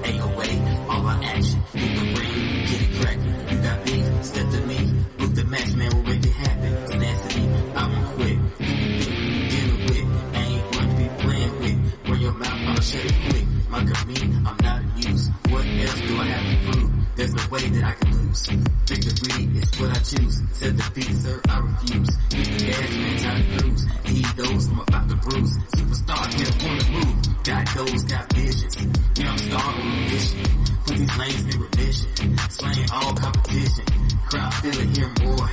AOA, all our action, hit the ring, get it crackin'. You got big, step to me, book the match, man, we'll make it happen. Tenacity, I won't quit. Who you think you dealing with? I ain't one to be playing with. Run your mouth, I'll shut it quick. My mean, I'm not amused. What else do I have to prove? There's no way that I can lose. Victory is what I choose. Said defeat, sir, I refuse. Hit the gas, man, time to cruise. He goes, I'm about to bruise. Superstar, can't wanna move. Got goals, got visions. Yeah, I'm star on a mission. Put these lanes in remission. Slaying all competition. Crowd feeling here more.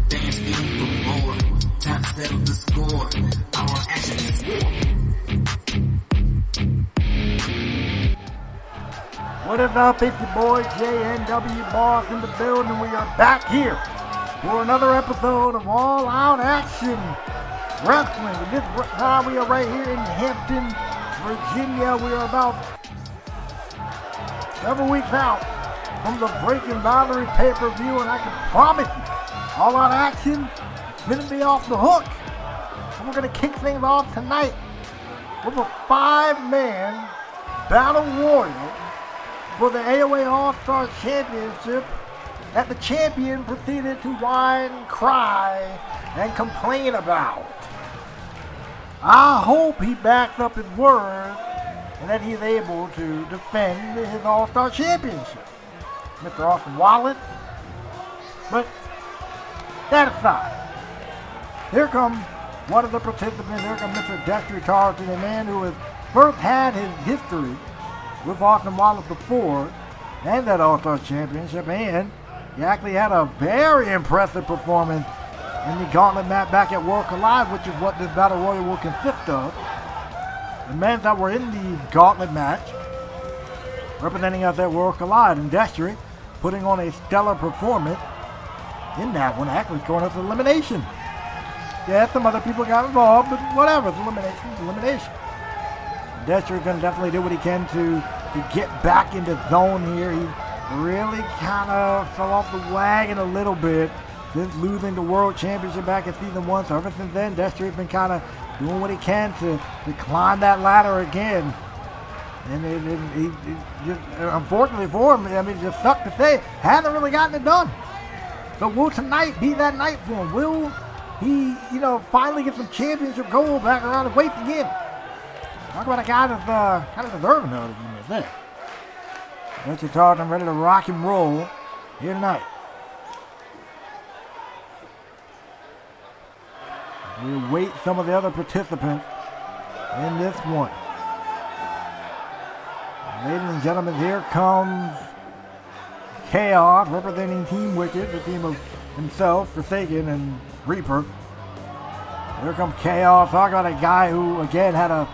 Fans feeling for more. Time to settle the score. Our action is war. What is up? It's your boy JNW Boss in the building. We are back here for another episode of All Out Action Wrestling. This time we are right here in Hampton, Virginia. We are about several weeks out from the Breaking Boundary pay-per-view, and I can promise you, All Out Action is going to be off the hook. And we're going to kick things off tonight with a 5-man battle royal for the AOA All-Star Championship that the champion proceeded to whine, cry, and complain about. I hope he backs up his word and that he's able to defend his All-Star Championship, Mr. Austin Wallace. But that aside, here comes one of the participants. Here comes Mr. Dexter Charlton, a man who has first had his history with Austin Wallace before and that All-Star Championship, and he actually had a very impressive performance in the gauntlet match back at World Collide, which is what this Battle Royal will consist of. The men that were in the gauntlet match representing us at World Collide, and Destry putting on a stellar performance in that one, actually scoring us elimination. Yeah, some other people got involved, but whatever, it's elimination, it's elimination. Destry is going to definitely do what he can to get back into zone here. He really kind of fell off the wagon a little bit since losing the World Championship back in Season 1. So ever since then, Destry has been kind of doing what he can to climb that ladder again. And he just, unfortunately for him, I mean, it just sucked to say, hasn't really gotten it done. So will tonight be that night for him? Will he, finally get some championship gold back around the waist again? Talk about a guy that's kind of deserving of it, you may say. Dexter Charlton ready to rock and roll here tonight. We await some of the other participants in this one. Ladies and gentlemen, here comes Chaos representing Team Wicked, the team of himself, Forsaken, and Reaper. Here comes Chaos. Talk about a guy who, again, had a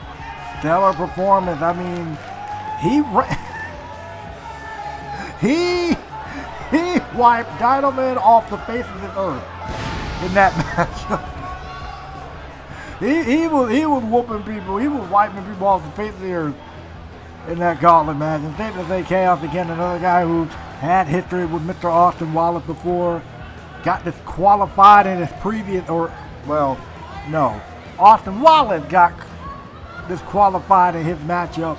stellar performance. I mean, he wiped Dynamite off the face of this earth in that match. he was whooping people. He was wiping people off the face of the earth in that gauntlet match. And same to say, Chaos again, another guy who had history with Mr. Austin Wallace before, got disqualified in his previous, Austin Wallace got disqualified in his matchup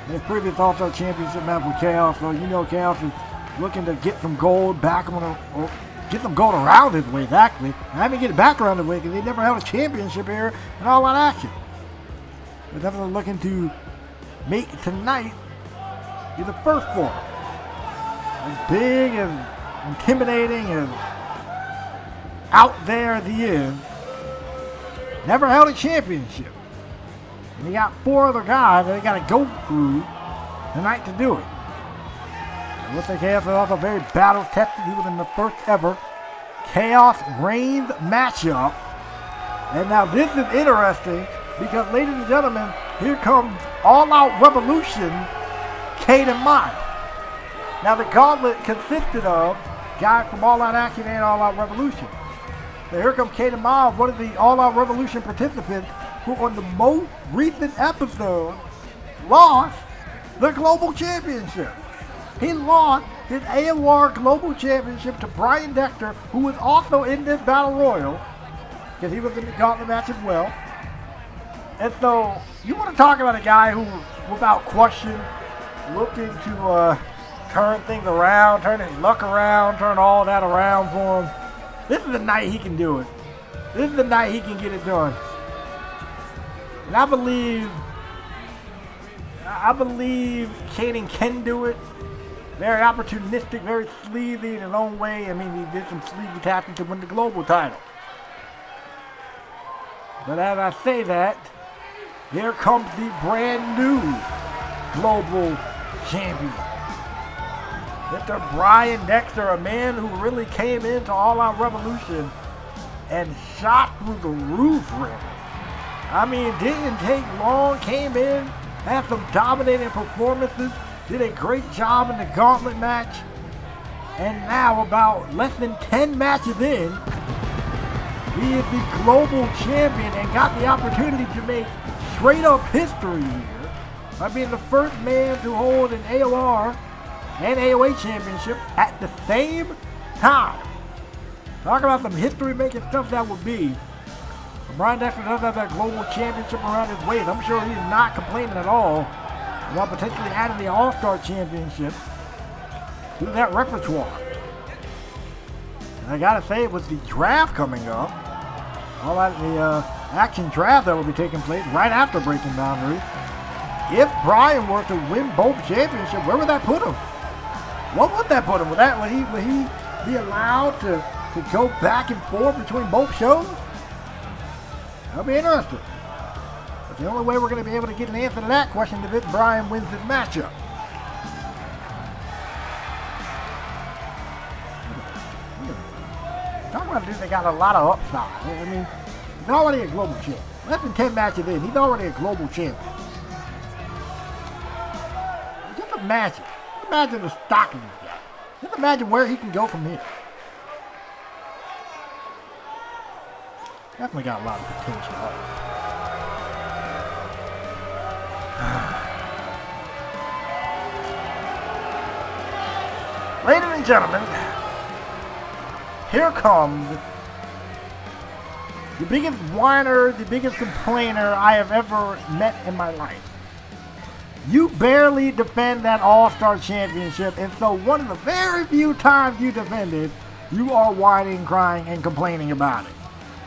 in his previous All-Star Championship match with Chaos. So Chaos is looking to get some gold back or get some gold around his waist, actually. I mean, get it back around his waist because he never held a championship here in All Out Action. They're definitely looking to make tonight be the first one. As big and intimidating and out there as he is, never held a championship. And he got 4 other guys that he got to go through tonight to do it. And with the Chaos is also very battle tested. He was in the first ever Chaos Reigns matchup. And now this is interesting because, ladies and gentlemen, here comes All Out Revolution, Kate and Mike. Now the gauntlet consisted of guys from All Out Action and All Out Revolution. So here comes Kate and Miles, one of the All Out Revolution participants, who on the most recent episode lost the Global Championship. He lost his AOR Global Championship to Brian Dexter, who was also in this Battle Royal, because he was in the Gauntlet match as well. And so, you want to talk about a guy who, without question, looking to turn things around, turn his luck around, turn all that around for him. This is the night he can do it. This is the night he can get it done. And I believe Caden can do it. Very opportunistic, very sleazy in his own way. I mean, he did some sleazy tactics to win the global title. But as I say that, here comes the brand new global champion. Mr. Brian Dexter, a man who really came into All Out Revolution and shot through the roof, really. I mean, it didn't take long, came in, had some dominating performances, did a great job in the Gauntlet match, and now about less than 10 matches in, he is the global champion and got the opportunity to make straight up history here by being the first man to hold an AOR and AOA championship at the same time. Talk about some history-making stuff that would be. Brian Dexter does have that global championship around his waist. I'm sure he's not complaining at all about potentially adding the All-Star championship to that repertoire. And I gotta say, with the draft coming up, all that the action draft that will be taking place right after Breaking Boundary, if Brian were to win both championships, where would that put him? What would that put him? Would he be allowed to go back and forth between both shows? That'll be interesting. But the only way we're going to be able to get an answer to that question is if Brian wins this matchup. Talk about a dude that got a lot of upside. I mean, he's already a global champ. Less than 10 matches in, he's already a global champion. Just imagine. Imagine the stock of this guy. Just imagine where he can go from here. Definitely got a lot of potential. Ladies and gentlemen, here comes the biggest whiner, the biggest complainer I have ever met in my life. You barely defend that All-Star Championship, and so one of the very few times you defended, you are whining, crying, and complaining about it.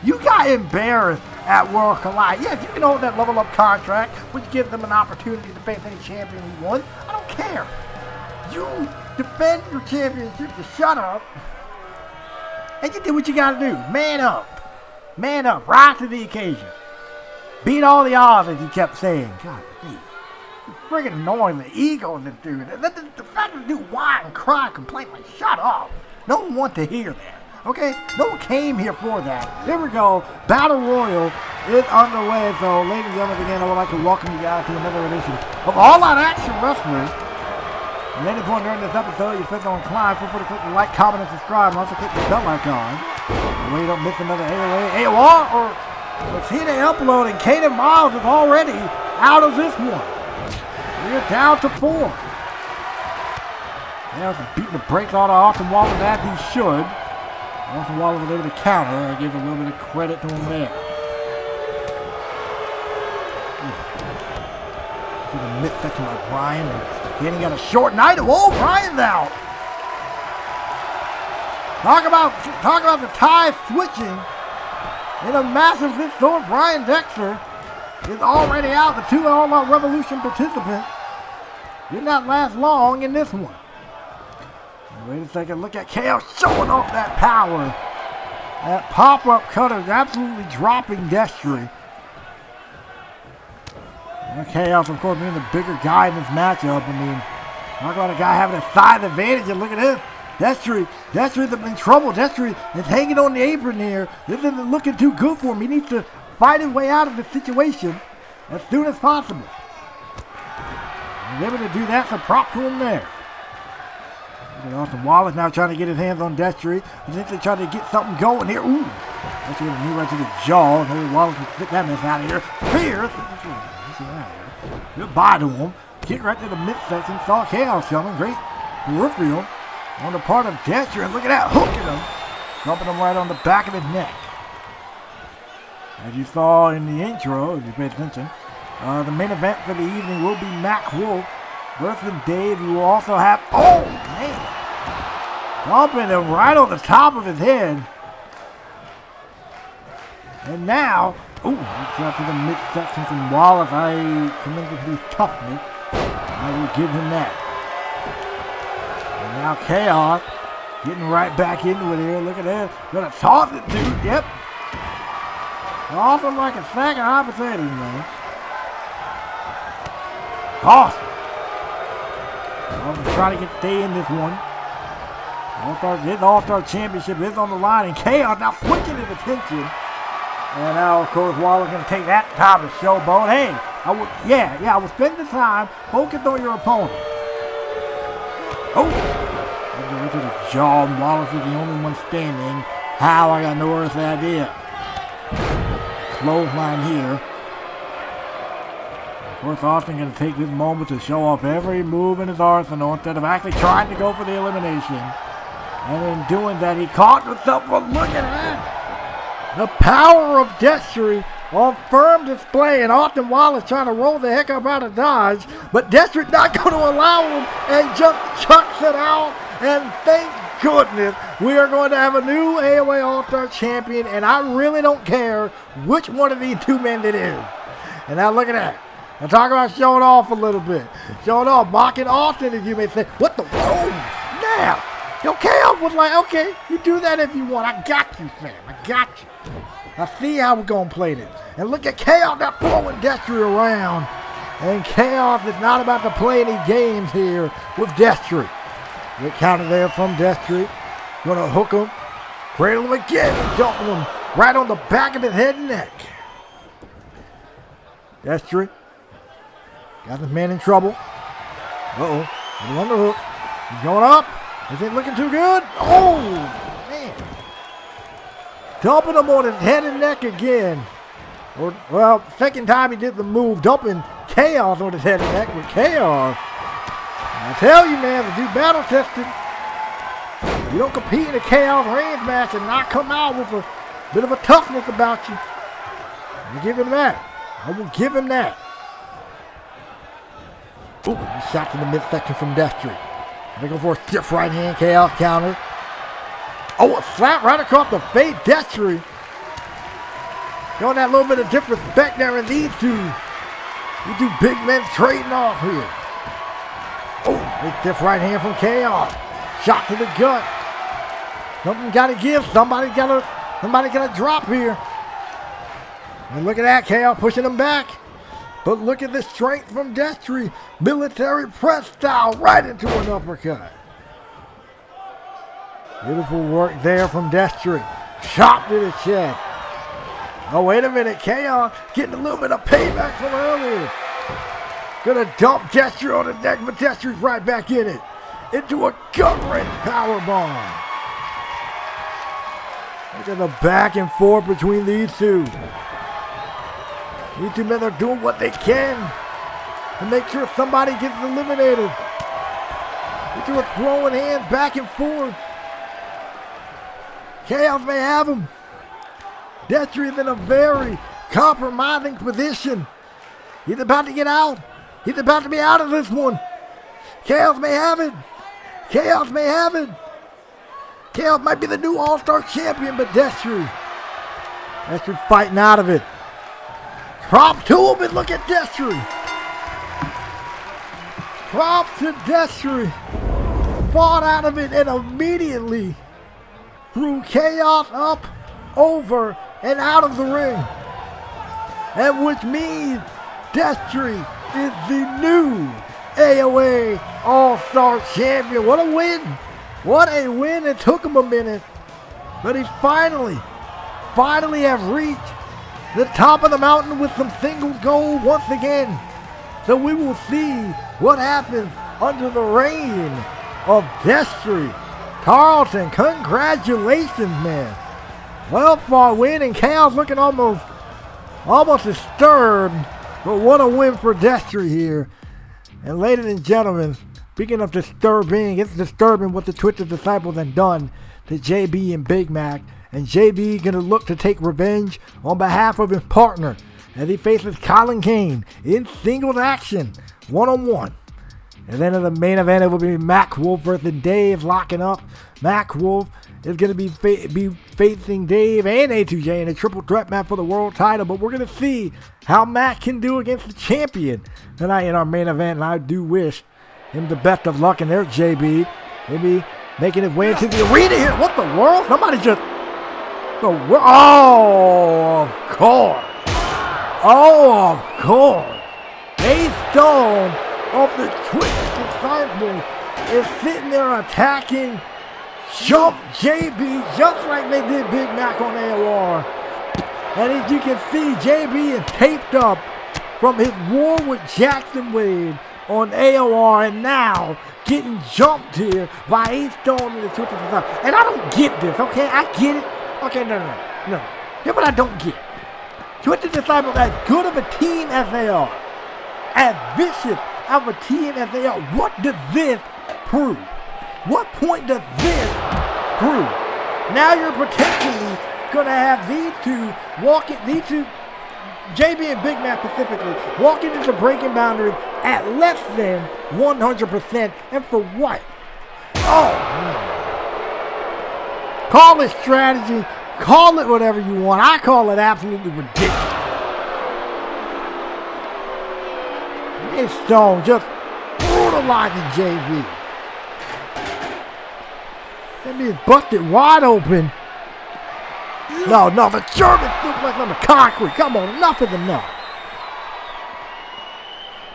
You got embarrassed at World Collide. Yes, you can hold that level up contract, which gives them an opportunity to face any champion you want. I don't care. You defend your championship, you shut up, and you do what you gotta do. Man up. Man up. Rise to the occasion. Beat all the odds, as you kept saying. God, it's friggin' annoying, the ego of this dude. The fact that the dude whine and cry, complain, like, shut up. No one wants to hear that. Okay, no one came here for that. Here we go. Battle Royal is underway. So, ladies and gentlemen, again, I would like to welcome you guys to another edition of All Out Action Wrestling. At any point during this episode, you feel so inclined, feel free to click the like, comment, and subscribe, and also click the bell icon. That way you don't miss another AOA, AOR, or Latino upload. And Caden Miles is already out of this one. We're down to 4. Now, beating the brakes on Austin Wallace as he should. Austin Wallace was able to counter. I give a little bit of credit to him there. To the midsection by Brian. And he got a short night. Whoa, Brian's out. Talk about the tie switching. In a massive hit sort, Brian Dexter is already out. The 2 All Out Revolution participants did not last long in this one. Wait a second, look at KO showing off that power. That pop-up cutter is absolutely dropping Destry. And Chaos, of course, being the bigger guy in this matchup. I mean, talk about a guy having a size advantage, and look at this. Destry's in trouble. Destry is hanging on the apron here. This isn't looking too good for him. He needs to fight his way out of the situation as soon as possible. He's able to do that, so prop to him there. Austin Wallace now trying to get his hands on Destry. He's actually trying to get something going here. Ooh. Let's get a knee right to the jaw. And Wallace can fit that mess out of here. Pierce. Goodbye to him. Kick right to the midsection. Saw chaos coming. Great peripheral on the part of Destry. And look at that. Hooking him. Dumping him right on the back of his neck. As you saw in the intro, if you pay attention, the main event for the evening will be Mac Wolf versus Dave. You will also have, oh man, dumping him right on the top of his head. And now, ooh, he's out to the midsection from Wallace. I commend his toughness. I will give him that. And now Chaos getting right back into it here. Look at this. Gonna toss it, dude. Yep. Toss him like a sack of hot potatoes, man. Toss. Trying to stay in this one. His All-Star Championship is on the line, and Chaos now switching his attention. And now, of course, Wallace going to take that time to showboat. Hey, I will spend the time focused on your opponent. Oh, right to the jaw. Wallace is the only one standing. How? I got no earthly idea. Clothesline here. Of course, Austin going to take this moment to show off every move in his arsenal instead of actually trying to go for the elimination. And in doing that, he caught himself for looking at the power of Destry on firm display. And Austin Wallace trying to roll the heck up out of dodge. But Destry's not going to allow him and just chucks it out. And thank goodness we are going to have a new AOA All-Star Champion. And I really don't care which one of these two men it is. And now look at that. I'm talking about showing off a little bit. Showing off, mocking Austin, as you may say. What the? Oh, snap. Yo, Chaos was like, okay, you do that if you want. I got you, fam. I got you. I see how we're going to play this. And look at Chaos now throwing Destry around. And Chaos is not about to play any games here with Destry. Good counter there from Destry. Going to hook him. Cradle him again. And dumping him right on the back of his head and neck. Destry. Got this man in trouble. Uh-oh. He's on the hook. He's going up. This ain't looking too good. Oh, man. Dumping him on his head and neck again. Well, second time he did the move, dumping Chaos on his head and neck with Chaos. I tell you, man, to do battle tested, you don't compete in a Chaos range match and not come out with a bit of a toughness about you. I give him that. I will give him that. Ooh, shot to the midsection from Destry. They go for a stiff right hand Chaos counter. Oh, a slap right across the face, Destry. Showing that little bit of disrespect there in these two. You two big men trading off here. Oh, big stiff right hand from Chaos. Shot to the gut. Something got to give. Somebody got to drop here. And look at that, Chaos pushing him back. But look at the strength from Destry. Military press style right into an uppercut. Beautiful work there from Destry. Chop to the chest. Oh, wait a minute. Chaos getting a little bit of payback from earlier. Gonna dump Destry on the neck, but Destry's right back in it. Into a gut-wrench powerbomb. Look at the back and forth between these two. These two men are doing what they can to make sure somebody gets eliminated. These two are throwing hands back and forth. Chaos may have him. Destry is in a very compromising position. He's about to get out. He's about to be out of this one. Chaos may have it. Chaos may have it. Chaos might be the new All-Star Champion, but Destry's fighting out of it. Prop to him and look at Destry. Prop to Destry. Fought out of it and immediately threw Chaos up, over, and out of the ring. And which means Destry is the new AOA All-Star Champion. What a win. What a win. It took him a minute. But he finally have reached the top of the mountain with some singles gold once again. So we will see what happens under the reign of Destry. Tarleton, congratulations, man. Well fought win, and Cal's looking almost disturbed. But what a win for Destry here. And ladies and gentlemen, speaking of disturbing, it's disturbing what the Twisted Disciples have done to JB and Big Mac. And JB going to look to take revenge on behalf of his partner as he faces Colin Kane in singles action, one-on-one. And then in the main event, it will be Mac Wolf versus Dave locking up. Mac Wolf is going to be facing Dave and A2J in a triple threat match for the world title. But we're going to see how Mac can do against the champion tonight in our main event. And I do wish him the best of luck. And there's JB. He'll be making his way into the arena here. What the world? Somebody just... Oh, of course. Oh, of course. A-Stone of the Twisted Disciples is sitting there attacking Jump JB just like they did Big Mac on AOR. And as you can see, JB is taped up from his war with Jackson Wade on AOR and now getting jumped here by A-Stone in the Twisted Disciples. And I don't get this, okay? I get it. Okay, no. Here's what I don't get. Twisted Disciples, as good of a team as they are, as vicious of a team as they are, what does this prove? What point does this prove? Now you're potentially going to have these two, JB and Big Mac specifically, walking into breaking boundaries at less than 100%. And for what? Oh, no. Call it strategy, call it whatever you want. I call it absolutely ridiculous. A-Stone just brutalizing JB. That means busted wide open. No, the German suplex on the concrete. Come on, enough is enough.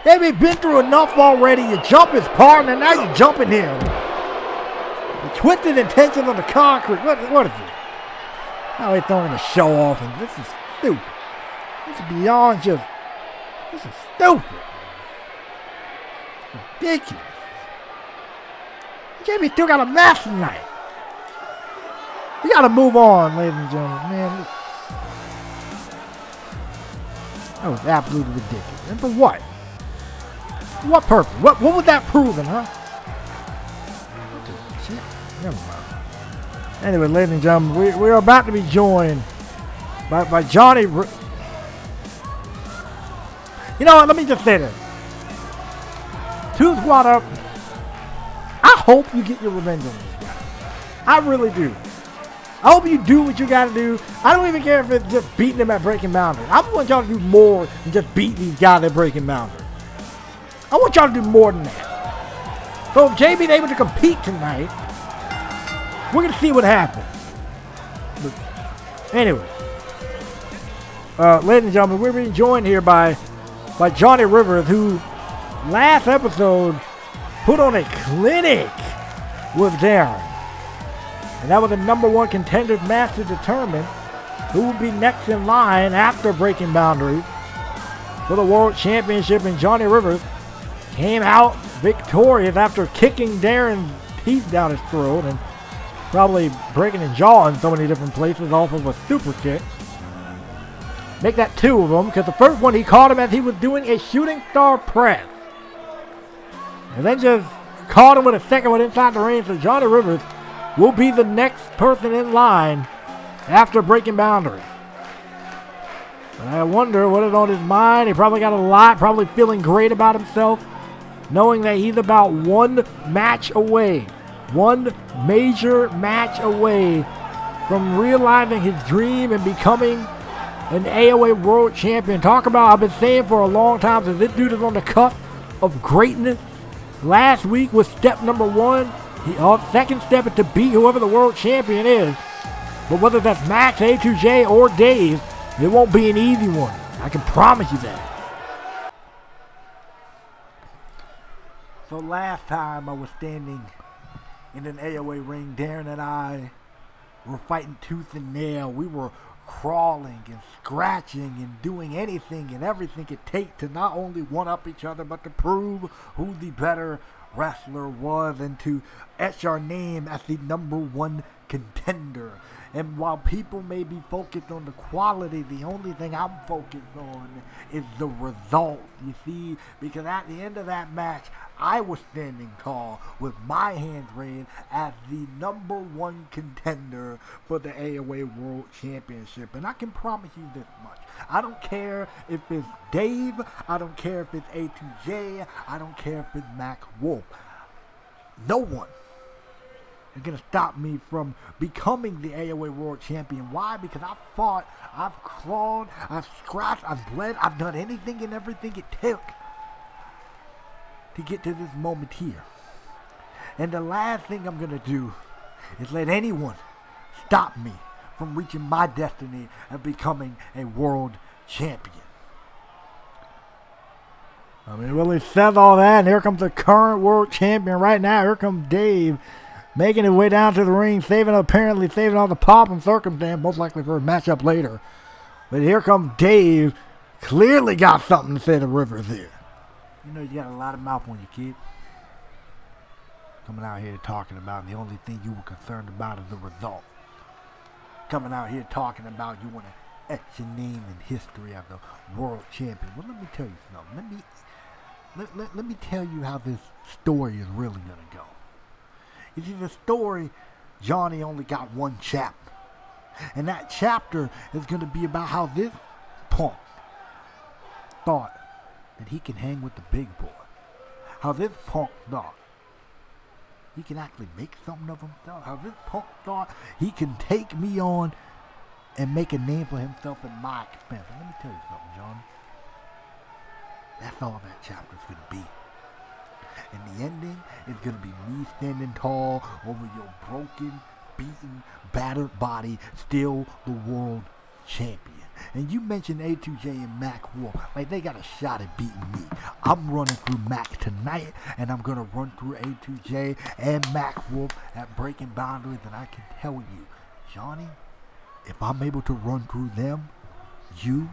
They've been through enough already. You jump his partner, now you're jumping him. The twisted intentions on the concrete. What is this? Now they're throwing a show off, and this is stupid. This is beyond just. This is stupid. Ridiculous. JB still got a match tonight. We gotta move on, ladies and gentlemen. Man, that was absolutely ridiculous. And for what? For what purpose? What was that proving, huh? Shit. Never mind. Anyway, ladies and gentlemen, we're about to be joined by Johnny. You know what? Let me just say this. Two Squad Up. I hope you get your revenge on this guy. I really do. I hope you do what you got to do. I don't even care if it's just beating them at breaking boundaries. I want y'all to do more than just beat these guys at breaking boundaries. I want y'all to do more than that. So if JB's able to compete tonight, we're going to see what happens. But anyway, ladies and gentlemen, we're being joined here by Johnny Rivers, who last episode put on a clinic with Darren. And that was the #1 contenders match to determine who will be next in line after breaking boundaries for the World Championship. And Johnny Rivers came out victorious after kicking Darren's teeth down his throat and probably breaking his jaw in so many different places off of a super kick. Make that 2 of them, because the first one he caught him as he was doing a shooting star press. And then just caught him with a second one inside the ring. So Johnny Rivers will be the next person in line after breaking boundaries. And I wonder what is on his mind. He probably got a lot, probably feeling great about himself, knowing that he's about one match away, one major match away from realizing his dream and becoming an AOA World Champion. Talk about, I've been saying for a long time, that this dude is on the cusp of greatness. Last week was step #1. Second step is to beat whoever the world champion is. But whether that's Max, A2J, or Dave, it won't be an easy one. I can promise you that. So last time I was standing in an AOA ring, Darren and I were fighting tooth and nail. We were crawling and scratching and doing anything and everything it takes to not only one-up each other, but to prove who's the better wrestler was and to etch our name as the #1 contender. And while people may be focused on the quality, the only thing I'm focused on is the result, you see? Because at the end of that match, I was standing tall with my hands raised as the #1 contender for the AOA World Championship. And I can promise you this much. I don't care if it's Dave, I don't care if it's A2J, I don't care if it's Mac Wolf. No one is going to stop me from becoming the AOA World Champion. Why? Because I've fought, I've clawed, I've scratched, I've bled, I've done anything and everything it took to get to this moment here. And the last thing I'm going to do is let anyone stop me from reaching my destiny of becoming a world champion. I mean, really says all that, and here comes the current world champion right now. Here comes Dave, making his way down to the ring, apparently saving all the pomp and circumstance, most likely for a matchup later. But here comes Dave, clearly got something to say to Rivers here. You know, you got a lot of mouth on you, kid. Coming out here talking about, and the only thing you were concerned about is the result. Coming out here talking about you want to etch your name in history as a world champion. Well, let me tell you something. Let me tell you how this story is really going to go. You see, the story, Johnny only got one chapter. And that chapter is going to be about how this punk thought that he can hang with the big boy. How this punk thought he can actually make something of himself. How this punk thought he can take me on and make a name for himself at my expense. And let me tell you something, Johnny. That's all that chapter's going to be. And the ending is going to be me standing tall over your broken, beaten, battered body, still the world champion. And you mentioned A2J and Mac Wolf. Like, they got a shot at beating me. I'm running through Mac tonight, and I'm going to run through A2J and Mac Wolf at breaking boundaries. And I can tell you, Johnny, if I'm able to run through them, you're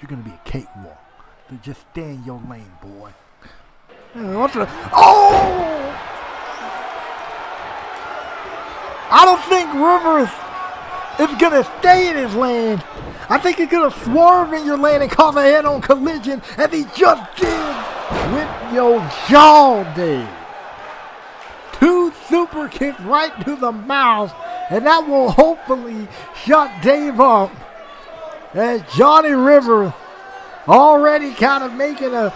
going to be a cakewalk. So just stay in your lane, boy. Oh! I don't think Rivers is going to stay in his lane. I think he's going to swerve in your lane and cause a head-on collision, as he just did with your jaw, Dave. 2 super kicks right to the mouth, and that will hopefully shut Dave up. As Johnny Rivers already kind of making a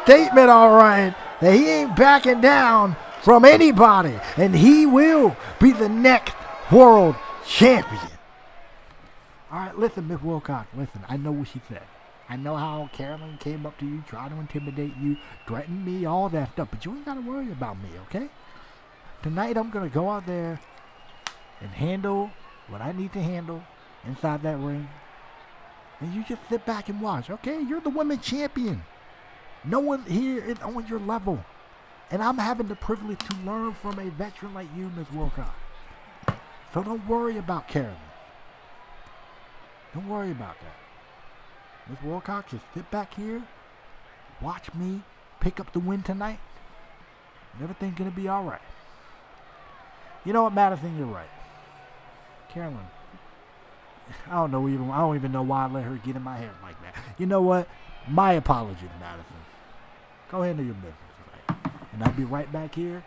statement, all right, that he ain't backing down from anybody, and he will be the next world champion. All right, listen, Miss Wilcox, listen, I know what she said. I know how Carolyn came up to you, tried to intimidate you, threatened me, all that stuff, but you ain't got to worry about me, okay? Tonight I'm going to go out there and handle what I need to handle inside that ring, and you just sit back and watch, okay? You're the women's champion. No one here is on your level. And I'm having the privilege to learn from a veteran like you, Miss Wilcox. So don't worry about Carolyn. Don't worry about that. Miss Wilcox, just sit back here, watch me pick up the win tonight, and everything's going to be all right. You know what, Madison, you're right. Carolyn, I don't even know why I let her get in my head like that. You know what? My apologies, Madison. Go ahead and do your business, right? And I'll be right back here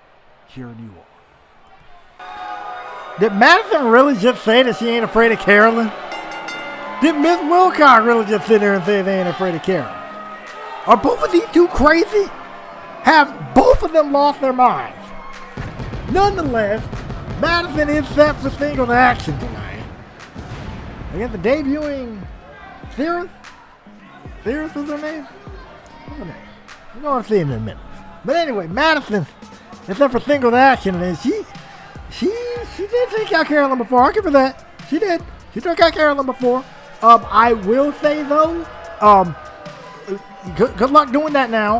cheering you on. Did Madison really just say that she ain't afraid of Carolyn? Did Miss Wilcox really just sit there and say they ain't afraid of Carolyn? Are both of these two crazy? Have both of them lost their minds? Nonetheless, Madison is set for singles action tonight against the debuting Cirrus. Cirrus is her name? What's her name? We're going to see in a minute. But anyway, Madison is set for singles action, and she did take out Carolyn before. I'll give her that. She did. She took out Carolyn before. I will say though, good luck doing that now.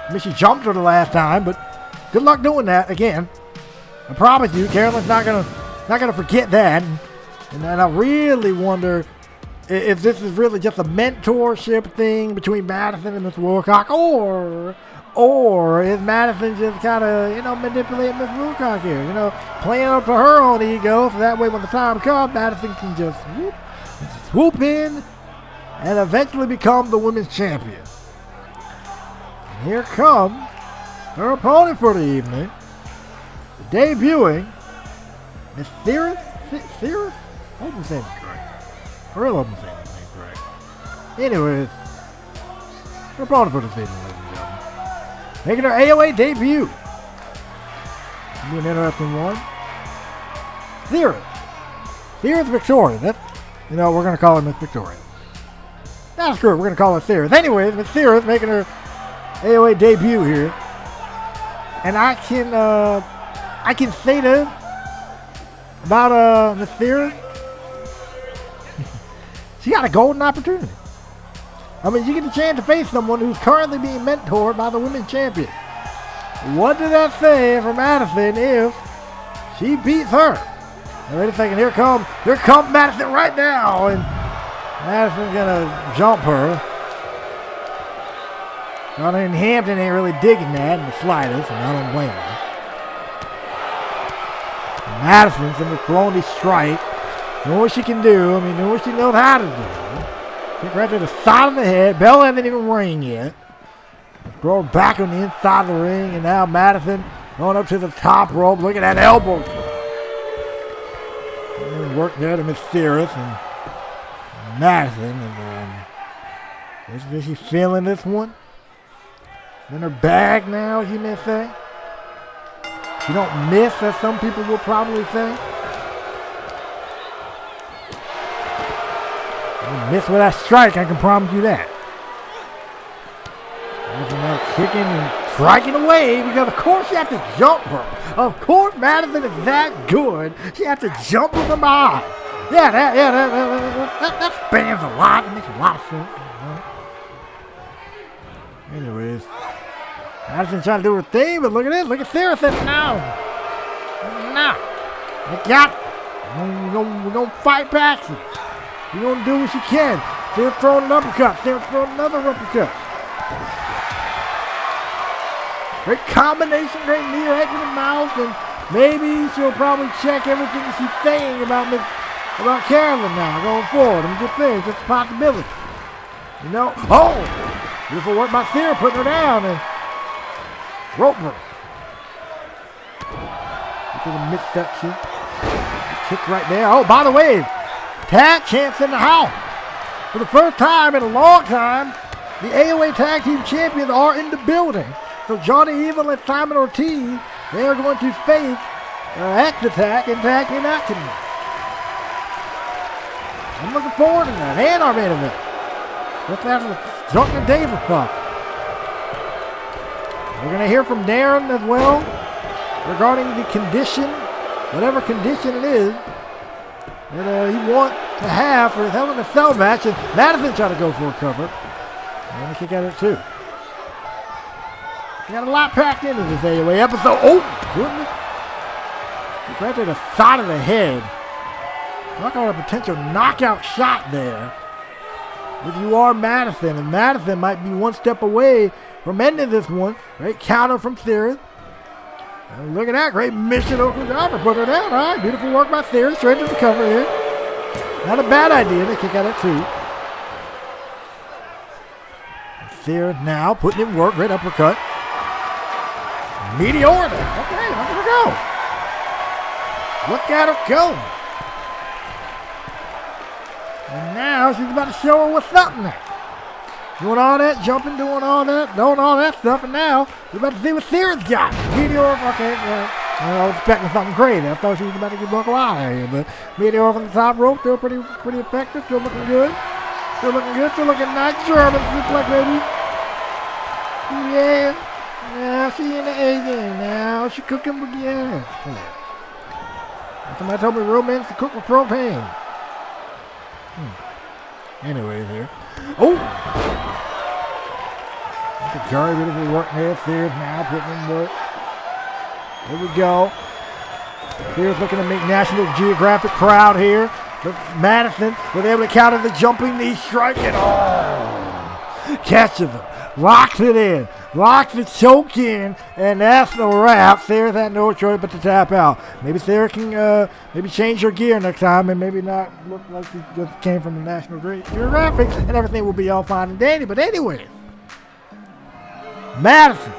I mean, she jumped her the last time, but good luck doing that again. I promise you, Carolyn's not gonna forget that. And I really wonder if this is really just a mentorship thing between Madison and Miss Wilcox, or Or is Madison just kind of, manipulating Miss Wilcox here? Playing up to her own ego, so that way when the time comes, Madison can just swoop in and eventually become the women's champion. And here comes her opponent for the evening, debuting Miss Cirrus? Cirrus? I hope I'm saying it correct. I really hope I'm saying the name correct. Anyways, her opponent for this evening, ladies and gentlemen. Making her AOA debut. It's going to be an interesting one. Cirrus. Cirrus Victoria. That's, we're going to call her Miss Victoria. That's good. We're going to call her Cirrus. Anyways, Miss Cirrus making her AOA debut here. And I can say this about Miss Cirrus. She got a golden opportunity. I mean, you get the chance to face someone who's currently being mentored by the women's champion. What does that say for Madison if she beats her? Now, wait a second, here comes Madison right now, and Madison's gonna jump her. Jonathan Hampton ain't really digging that in the slightest, and I don't blame her. Madison's in the throwing these strike. Know what she can do. Know what she knows how to do. Kick right to the side of the head. Bell hasn't even ring yet. Throw back on the inside of the ring, and now Madison going up to the top rope. Look at that elbow. And then work there to Miss Cirrus and Madison. And is she feeling this one? In her bag now, you may say. She don't miss, as some people will probably say. Miss with that strike, I can promise you that. Now kicking and striking away, because of course you have to jump her. Of course Madison is that good. She has to jump with them high. Yeah, that spans a lot. It makes a lot of sense. Anyways, Madison trying to do her thing, but look at this. Look at Sarah saying, no. I got it. We're going to fight back. You're going to do what you can. Sarah's throwing an uppercut. Sarah's throwing another uppercut. Great combination, great knee right to the mouth, and maybe she'll probably check everything she's saying about Carolyn now going forward. I'm just saying, it's just a possibility. Oh! Beautiful work by Sarah, putting her down and rope her. Into the midsection. Kick right there. Oh, by the way, tag champs in the house. For the first time in a long time, the AOA Tag Team Champions are in the building. So Johnny Evil and Simon Ortiz, they are going to face X Attack and Tag Team Action. I'm looking forward to that. And our main event. Let's have the Drunken Davis talk. We're going to hear from Darren as well regarding the condition, whatever condition it is, that he wants to have for his Hell in a Cell match. And Madison trying to go for a cover. And a kick at it too. We got a lot packed into this AOA episode. Oh, goodness. Right to the side of the head. Talk about a potential knockout shot there. If you are Madison, and Madison might be one step away from ending this one. Great counter from Cirrus. And look at that. Great mission over to put her down. All right, beautiful work by Cirrus. Straight to the cover here. Not a bad idea. They kick out at two. Cirrus now putting in work. Great uppercut. Meteor. Okay, look at her go. Look at her go. And now she's about to show her what's up now. Doing all that, jumping, doing all that stuff, and now we're about to see what Cirrus got. Meteor, okay, I was expecting something crazy. I thought she was about to get buckled out of here, but Meteor from the top rope, still pretty effective, still looking good. Still looking nice. German suplex, baby. Yeah. Now she in the A game now. She cooking again. Somebody told me romance to cook with propane. Anyways here. Oh! That's a very beautiful work there. Cirrus now putting in work. Here we go. Cirrus looking to make National Geographic proud here. But Madison was able to counter the jumping knee strike and catches him. Locks it in. locks the choke in, and that's the wrap. Sarah's had no choice but to tap out. Maybe Sarah can maybe change her gear next time and maybe not look like she just came from the National Geographic, and everything will be all fine and dandy. But anyway, Madison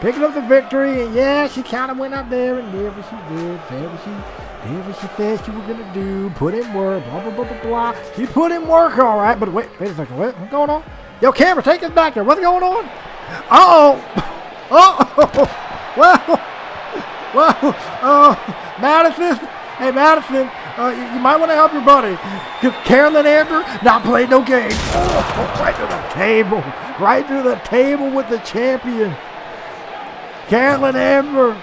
picking up the victory, and yeah, she kind of went out there and did what she did, said what she said she was going to do, put in work, blah, blah, blah, blah, blah. She put in work, all right, but wait a second, what's going on? Yo, camera, take us back there. What's going on? Uh-oh. Well, Madison. Hey, Madison, you might want to help your buddy. Because Carolyn Amber not playing no games. Right to the table. Right to the table with the champion. Carolyn Amber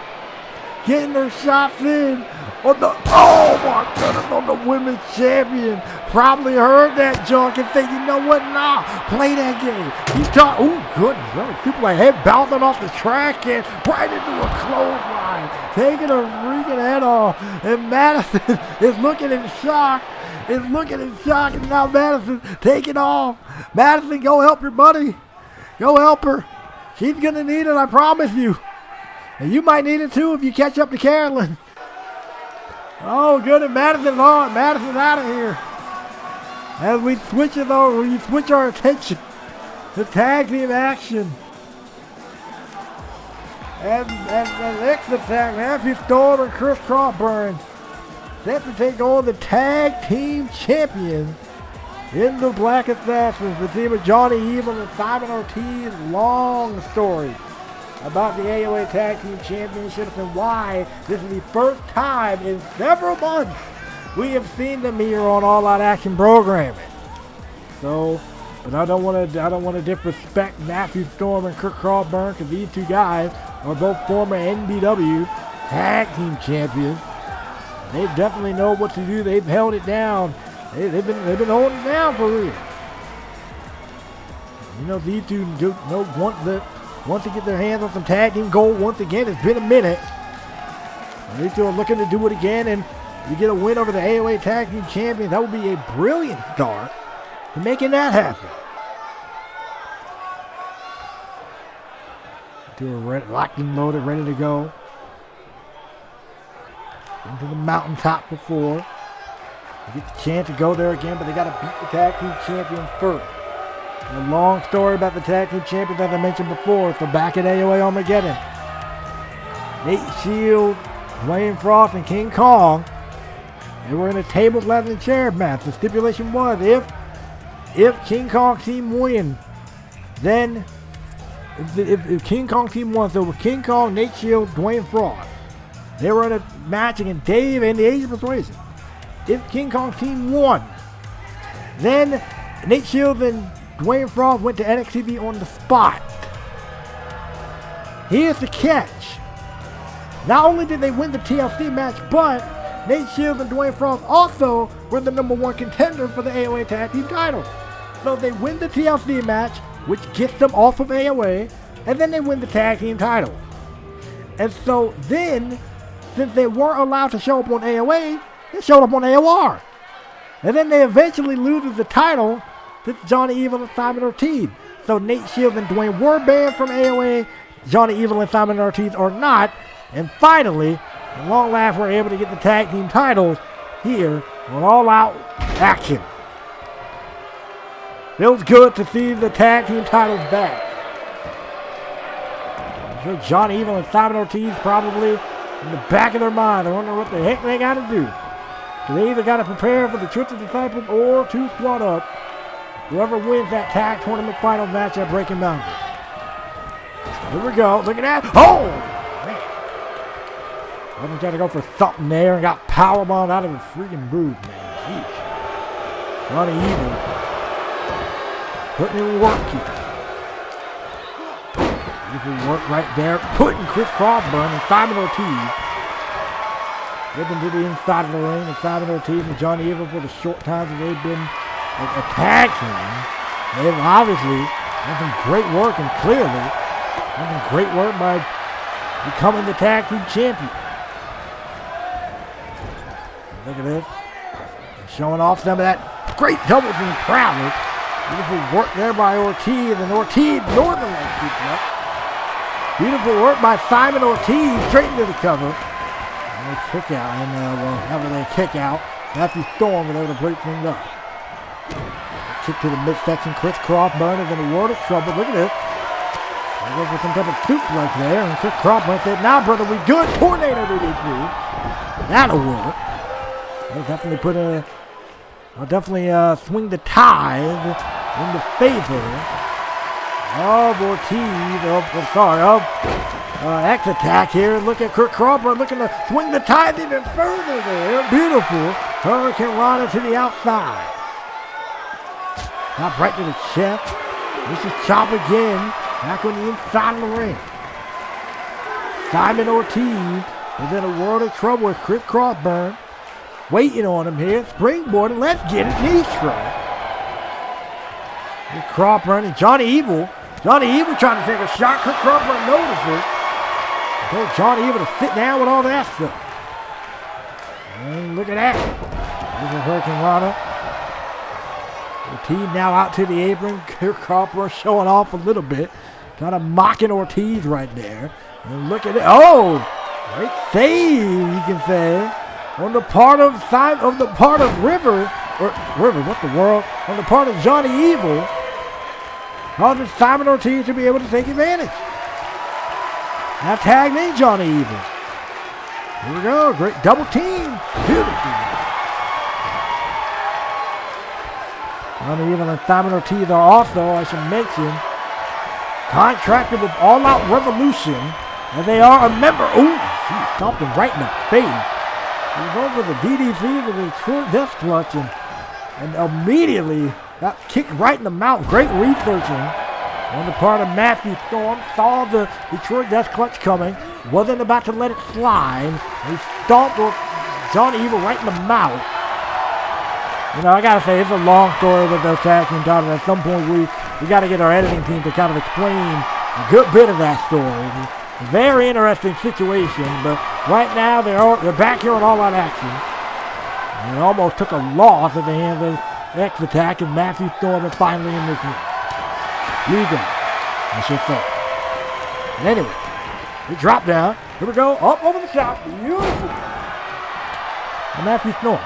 getting her shots in on the, oh my goodness, on the women's champion. Probably heard that junk and think, you know what, nah, play that game. Keep talking, ooh, goodness, people like head bouncing off the track and right into a clothesline, taking her freaking head off. And Madison is looking in shock, and now Madison taking off. Madison, go help your buddy. Go help her. She's gonna need it, I promise you. And you might need it too if you catch up to Carolyn. Oh, good, and Madison's on. Madison's out of here. As we switch it over, we switch our attention to tag team action. And next attack, Matthew Storm and Chris Crawburn set to take on the tag team champions in the Black Assassins. The team of Johnny Evil and Simon Ortiz. Long story about the AOA Tag Team Championships and why this is the first time in several months we have seen them here on All Out Action programming. So, but I don't want to disrespect Matthew Storm and Kirk Crawburn, because these two guys are both former NBW Tag Team champions. They definitely know what to do. They've held it down. They've been holding it down for real. You know, these two want to get their hands on some tag team gold once again. It's been a minute. These two are looking to do it again, and you get a win over the AOA Tag Team Champions. That would be a brilliant start to making that happen. Two are locked and loaded, ready to go. Into the mountaintop before. They get the chance to go there again, but they got to beat the Tag Team Champions first. A long story about the Tag Team Champions, as I mentioned before. So back at AOA Armageddon, Nate Shield, Dwayne Frost, and King Kong, they were in a tables, ladders, and chair match. The stipulation was if King Kong team win, then if King Kong team won, so with King Kong, Nate Shield, Dwayne Frost, they were in a match against Dave and the Age of Persuasion. If King Kong team won, then Nate Shield and Dwayne Frost went to NXT on the spot. Here's the catch. Not only did they win the TLC match, but Nate Shields and Dwayne Frost also were the #1 contender for the AOA Tag Team titles. So they win the TLC match, which gets them off of AOA, and then they win the Tag Team titles. And so then, since they weren't allowed to show up on AOA, they showed up on AOR. And then they eventually lose the title to Johnny Evil and Simon Ortiz. So Nate Shields and Dwayne were banned from AOA. Johnny Evil and Simon Ortiz are not. And finally, at long last, we're able to get the tag team titles here on All Out Action. Feels good to see the tag team titles back. I'm sure Johnny Evil and Simon Ortiz probably in the back of their mind. I wonder what the heck they got to do. They either got to prepare for the Twisted Disciples or to squad up whoever wins that tag tournament final match at Breaking Boundary. Here we go. Look at that. Oh, man. I'm trying to go for something there and got powerbombed out of a freaking booth, man. Jeez. Johnny Evil putting in work here. Beautiful work right there. Putting Chris Crawburn and Simon Ortiz. Ripping to the inside of the ring, and Simon Ortiz and Johnny Evil, for the short times that they've been a tag team, they've obviously done some great work, and clearly done some great work by becoming the tag team champion. Look at this. Showing off some of that great double team proudly. Beautiful work there by Ortiz, and Ortiz Northern suplex. Beautiful work by Simon Ortiz, straight into the cover. And a kick out, and having a kick out. Matthew Storm was able to break things up. Kick to the midsection, Chris Crossburn is in a world of trouble. Look at this. I go for some type of suplex there, and Chris Crossburn said, "Now, brother, we good." Tornado DDT. That'll work. That'll definitely put a. I'll definitely swing the tide in the favor of Ortiz. X attack here. Look at Kurt Crawford looking to swing the tide even further there. Beautiful. Hurricane Rana to the outside. Top right to the chest. This is chop again. Back on the inside of the ring. Simon Ortiz is in a world of trouble with Chris Crossburn. Waiting on him here. Springboard, and let's get it. Knee strike. Crossburn and Johnny Evil. Johnny Evil trying to take a shot. Chris Crossburn notices. Told Johnny Evil to sit down with all that stuff. And look at that. There's a Hurricane Rana. Ortiz now out to the apron. Chris Crossburn showing off a little bit. Kind of mocking Ortiz right there. And look at it. Oh! Great save, you can say. On the part of River, what the world? On the part of Johnny Evil, causes Simon Ortiz to be able to take advantage. Now tag me, Johnny Evil. Here we go, great double team. Beautiful. Johnny Evil and Simon Ortiz are also, I should mention, contracted with All Out Revolution, and they are a member. Ooh, she stomped him right in the face. He was over the DDT with a Detroit Death Clutch and immediately got kicked right in the mouth. Great researching on the part of Matthew Storm. Saw the Detroit Death Clutch coming. Wasn't about to let it slide. He stomped Johnny Evil right in the mouth. You know, I gotta say, it's a long story with those tag team titles. At some point, we gotta get our editing team to kind of explain a good bit of that story. Very interesting situation, but right now they're back here on All Out Action. And almost took a loss at the hands of X Attack, and Matthew Storm is finally in this one. Legal. That's your thought. Anyway, we drop down. Here we go. Up over the top. Beautiful. And Matthew Storm.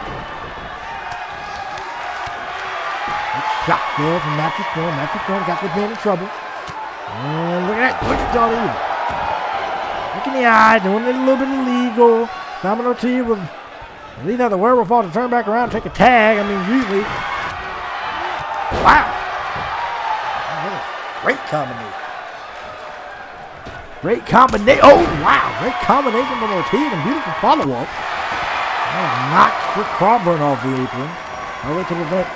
Shot there from Matthew Storm. Matthew Storm got the man in trouble. And look at that. Look at Johnny Evil. Look in the eye, doing it a little bit illegal. Simon Ortiz was at least had the wherewithal to turn back around and take a tag. I mean, usually. Wow. Great combination. Great combination. Oh, wow. Great combination from Ortiz and beautiful follow-up. Knocks Chris Crossburn off the apron. All the way to prevent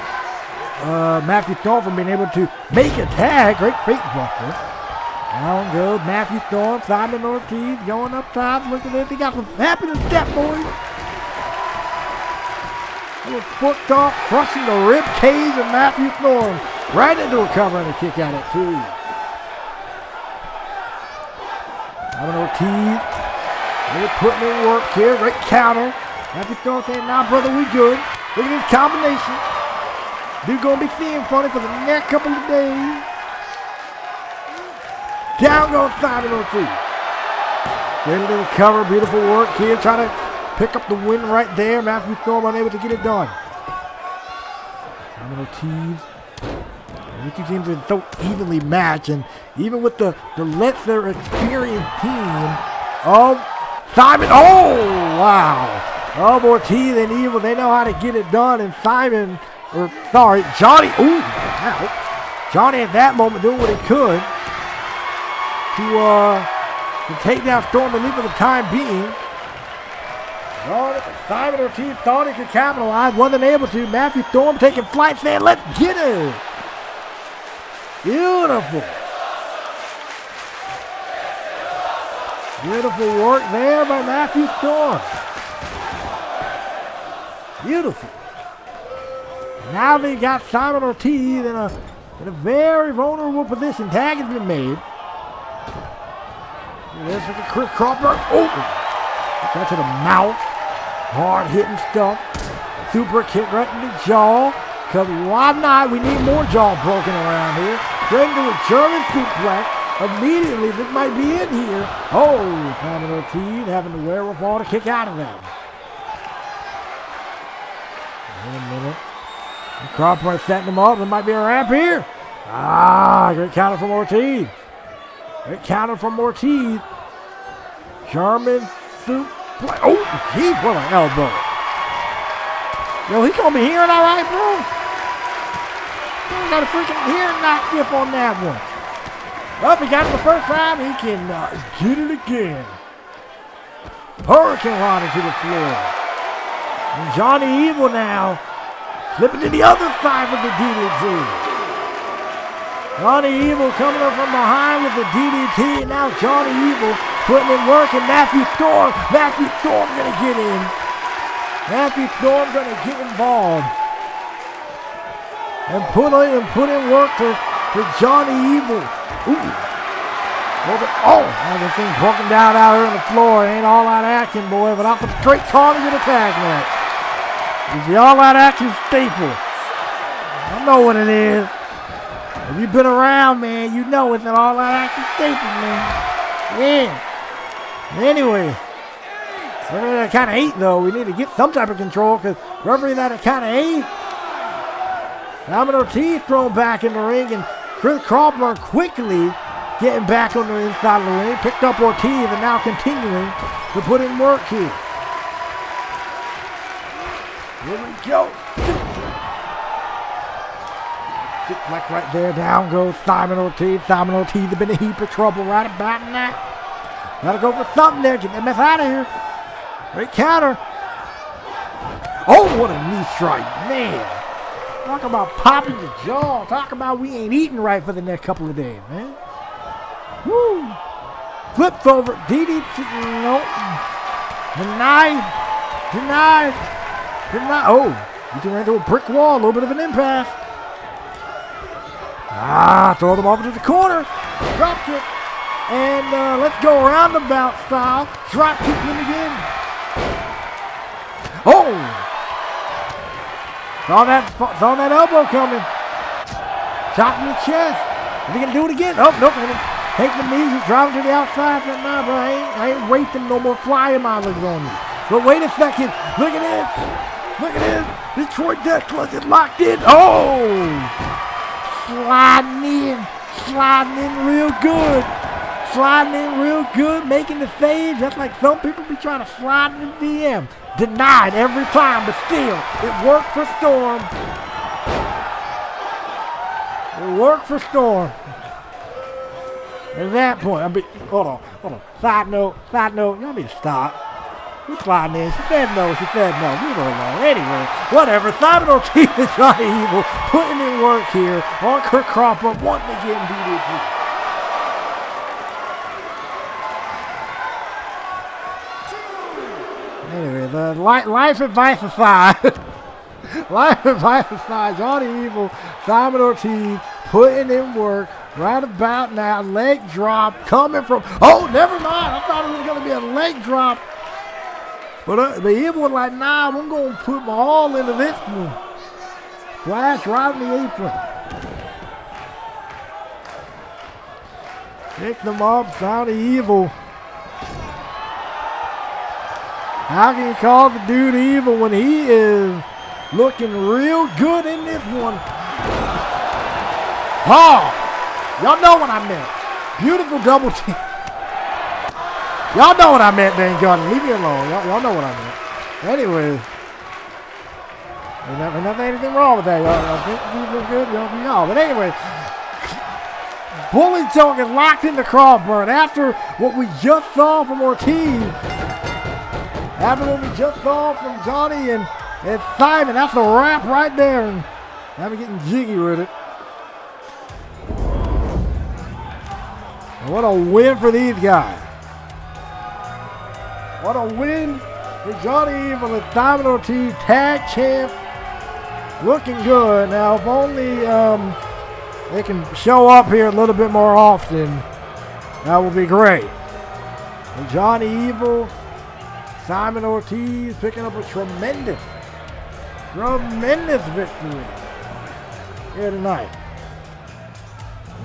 Matthew Storm from being able to make a tag. Great face buster. Down goes Matthew Storm, Simon Ortiz going up top. Look at this. He got some happiness step, boys. A little foot talk, crushing the rib cage of Matthew Storm. Right into a cover and a kick out at 2. Simon Ortiz really putting in work here. Great counter. Matthew Storm saying, "Nah, brother, we good." Look at this combination. Dude gonna be seeing funny for the next couple of days. Down goes Simon Ortiz. Straight into the cover. Beautiful work here. Trying to pick up the win right there. Matthew Storm unable to get it done. Simon Ortiz. These two teams are so evenly matched. And even with the lesser experienced team of Simon. Oh, wow. Of Ortiz and Evil. They know how to get it done. And Johnny. Ooh, wow. Johnny at that moment doing what he could to take down Storm, at least for the time being. Simon Ortiz thought he could capitalize, wasn't able to. Matthew Storm taking flight, saying, "Let's get it." Beautiful. Beautiful work there by Matthew Storm. Beautiful. Now they got Simon Ortiz in a very vulnerable position. Tag has been made. There's a Chris Crawford. Oh! That's to the mouth. Hard hitting stuff. Super kick right in the jaw. Because why not? We need more jaw broken around here. Straight into a German suplex. immediately. This might be it here. Oh, Simon Ortiz having the wherewithal to kick out of that. Wait a minute. Crawford setting him up. There might be a wrap here. Great counter from Ortiz. Great counter from Ortiz. German suplex. Oh, geez, what an elbow. Yo, he gonna be hearing all right, bro. He got a freaking hearing knock dip on that one. Well, he got it the first time. He can get it again. Hurricane Rana to the floor. And Johnny Evil now slipping to the other side with the DDT. Johnny Evil coming up from behind with the DDT. And now Johnny Evil putting in work. And Matthew Storm going to get in. Matthew Storm going to get involved. And put in work for Johnny Evil. Ooh. Now this thing broken down out here on the floor. It ain't all out action, boy, but off a straight corner to the tag match. It's the all out action staple. I know what it is. If you've been around, man, you know it's an all out action staple, man. Yeah. Anyway, referee that kind of 8, though. We need to get some type of control because referee that at kind of 8. Simon Ortiz thrown back in the ring, and Chris Crawford quickly getting back on the inside of the ring. Picked up Ortiz and now continuing to put in work here. Here we go. Suplex right there. Down goes Simon Ortiz. Simon Ortiz has been in a heap of trouble right about now. Gotta go for something there. Get that mess out of here. Great counter. Oh, what a knee strike. Man. Talk about popping the jaw. Talk about we ain't eating right for the next couple of days, man. Woo. Flips over. DDT. Nope. Denied. Oh, you can run into a brick wall. A little bit of an impasse. Throw them off into the corner. Drop kick. And let's go roundabout style. Drop kick him again. Oh. Saw that elbow coming. Shot in the chest. Is he going to do it again? Oh, nope. Take the knees and drive him to the outside. Nah, bro, I ain't wasting no more flying mileage on you. But wait a second. Look at this. Detroit Death Clutch is locked in. Oh! Sliding in real good. Making the save. Just like some people be trying to slide in the DM. Denied every time, but still, it worked for Storm. At that point, hold on. Side note, y'all need to stop. We're sliding in. She said no. Leave her alone. Anyway, whatever. Simon Ortiz and Johnny Evil putting in work here on Kurt Crawford, wanting to get him DDT. Anyway, the life advice aside, Johnny Evil, Simon Ortiz putting in work right about now. Leg drop coming from, oh, never mind. I thought it was going to be a leg drop. But Evil was like, nah, I'm going to put my all into this one. Flash right in the apron. Pick them up, Johnny Evil. How can you call the dude evil when he is looking real good in this one? Oh, y'all know what I meant. Beautiful double team. Y'all know what I meant, dang God. Leave me alone. Y'all know what I meant. Anyways, ain't anything wrong with that. Y'all think you look good? Y'all. But anyway, Bully Choke is locked into Crawford after what we just saw from Ortiz. After what we just saw from Johnny and Simon, that's a wrap right there. And now we're getting jiggy with it. And what a win for these guys. What a win for Johnny Evil and Simon Ortiz, tag champ. Looking good. Now, if only they can show up here a little bit more often, that would be great. And Johnny Evil, Simon Ortiz picking up a tremendous victory here tonight.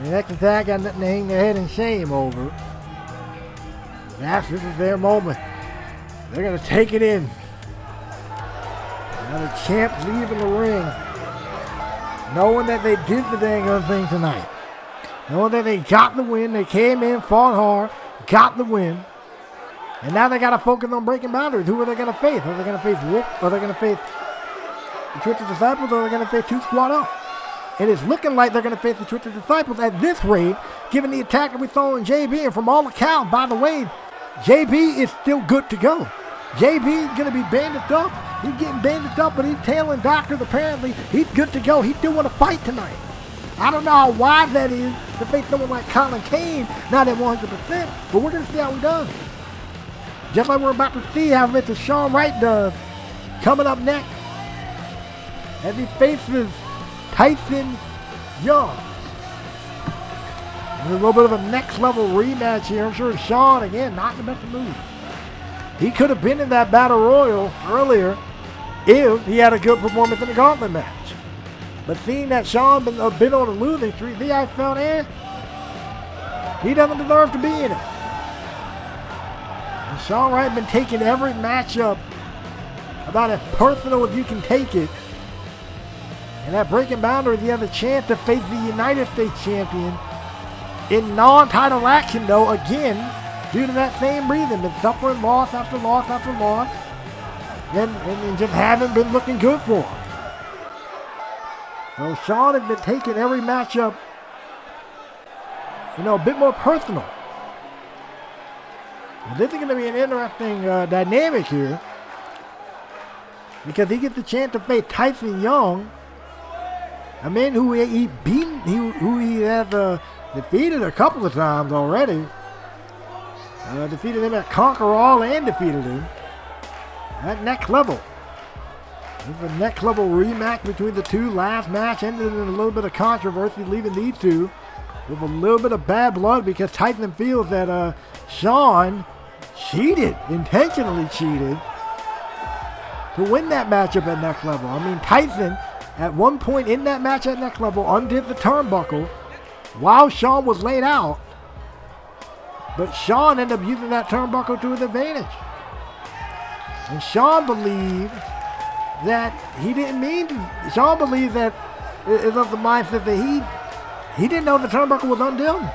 The next attack got nothing to hang their head in shame over. This is their moment. They're going to take it in. Now the champs leaving the ring, knowing that they did the dang other thing tonight. Knowing that they got the win. They came in, fought hard, got the win. And now they got to focus on breaking boundaries. Who are they going to face? Are they going to face Wolf? Are they going to face the Twisted Disciples? Or are they going to face 2 Squad Up? And it's looking like they're going to face the Twisted Disciples at this rate, given the attack that we saw in JB. And from all accounts, by the way, JB is still good to go. JB is going to be bandaged up. He's getting bandaged up, but he's tailing doctors apparently. He's good to go. He still want to fight tonight. I don't know how wise that is to face someone like Colin Kane, not at 100%, but we're going to see how he does. Just like we're about to see how Mr. Sean Wright does. Coming up next, as he faces Tyson Young. A little bit of a next level rematch here. I'm sure Sean, again, not in the best of mood. He could have been in that battle royal earlier if he had a good performance in the gauntlet match. But seeing that Sean been on a losing streak, I felt, he doesn't deserve to be in it. And Sean Wright been taking every matchup about as personal as you can take it. And that breaking boundaries, he has a chance to face the United States champion in non-title action, though, again, due to that same reason, been suffering loss after loss after loss, and just haven't been looking good for him. So Sean has been taking every matchup, a bit more personal. And this is going to be an interesting dynamic here, because he gets the chance to face Tyson Young, a man who he has defeated a couple of times already. Defeated him at Conquer All and defeated him at next level. This is a next level rematch between the two. Last match ended in a little bit of controversy, leaving these two with a little bit of bad blood because Tyson feels that Sean intentionally cheated to win that matchup at next level. I mean, Tyson, at one point in that match at next level, undid the turnbuckle while Sean was laid out. But Sean ended up using that turnbuckle to his advantage. And Sean believes that he didn't mean to. Sean believes that it's of the mindset that he didn't know the turnbuckle was undone.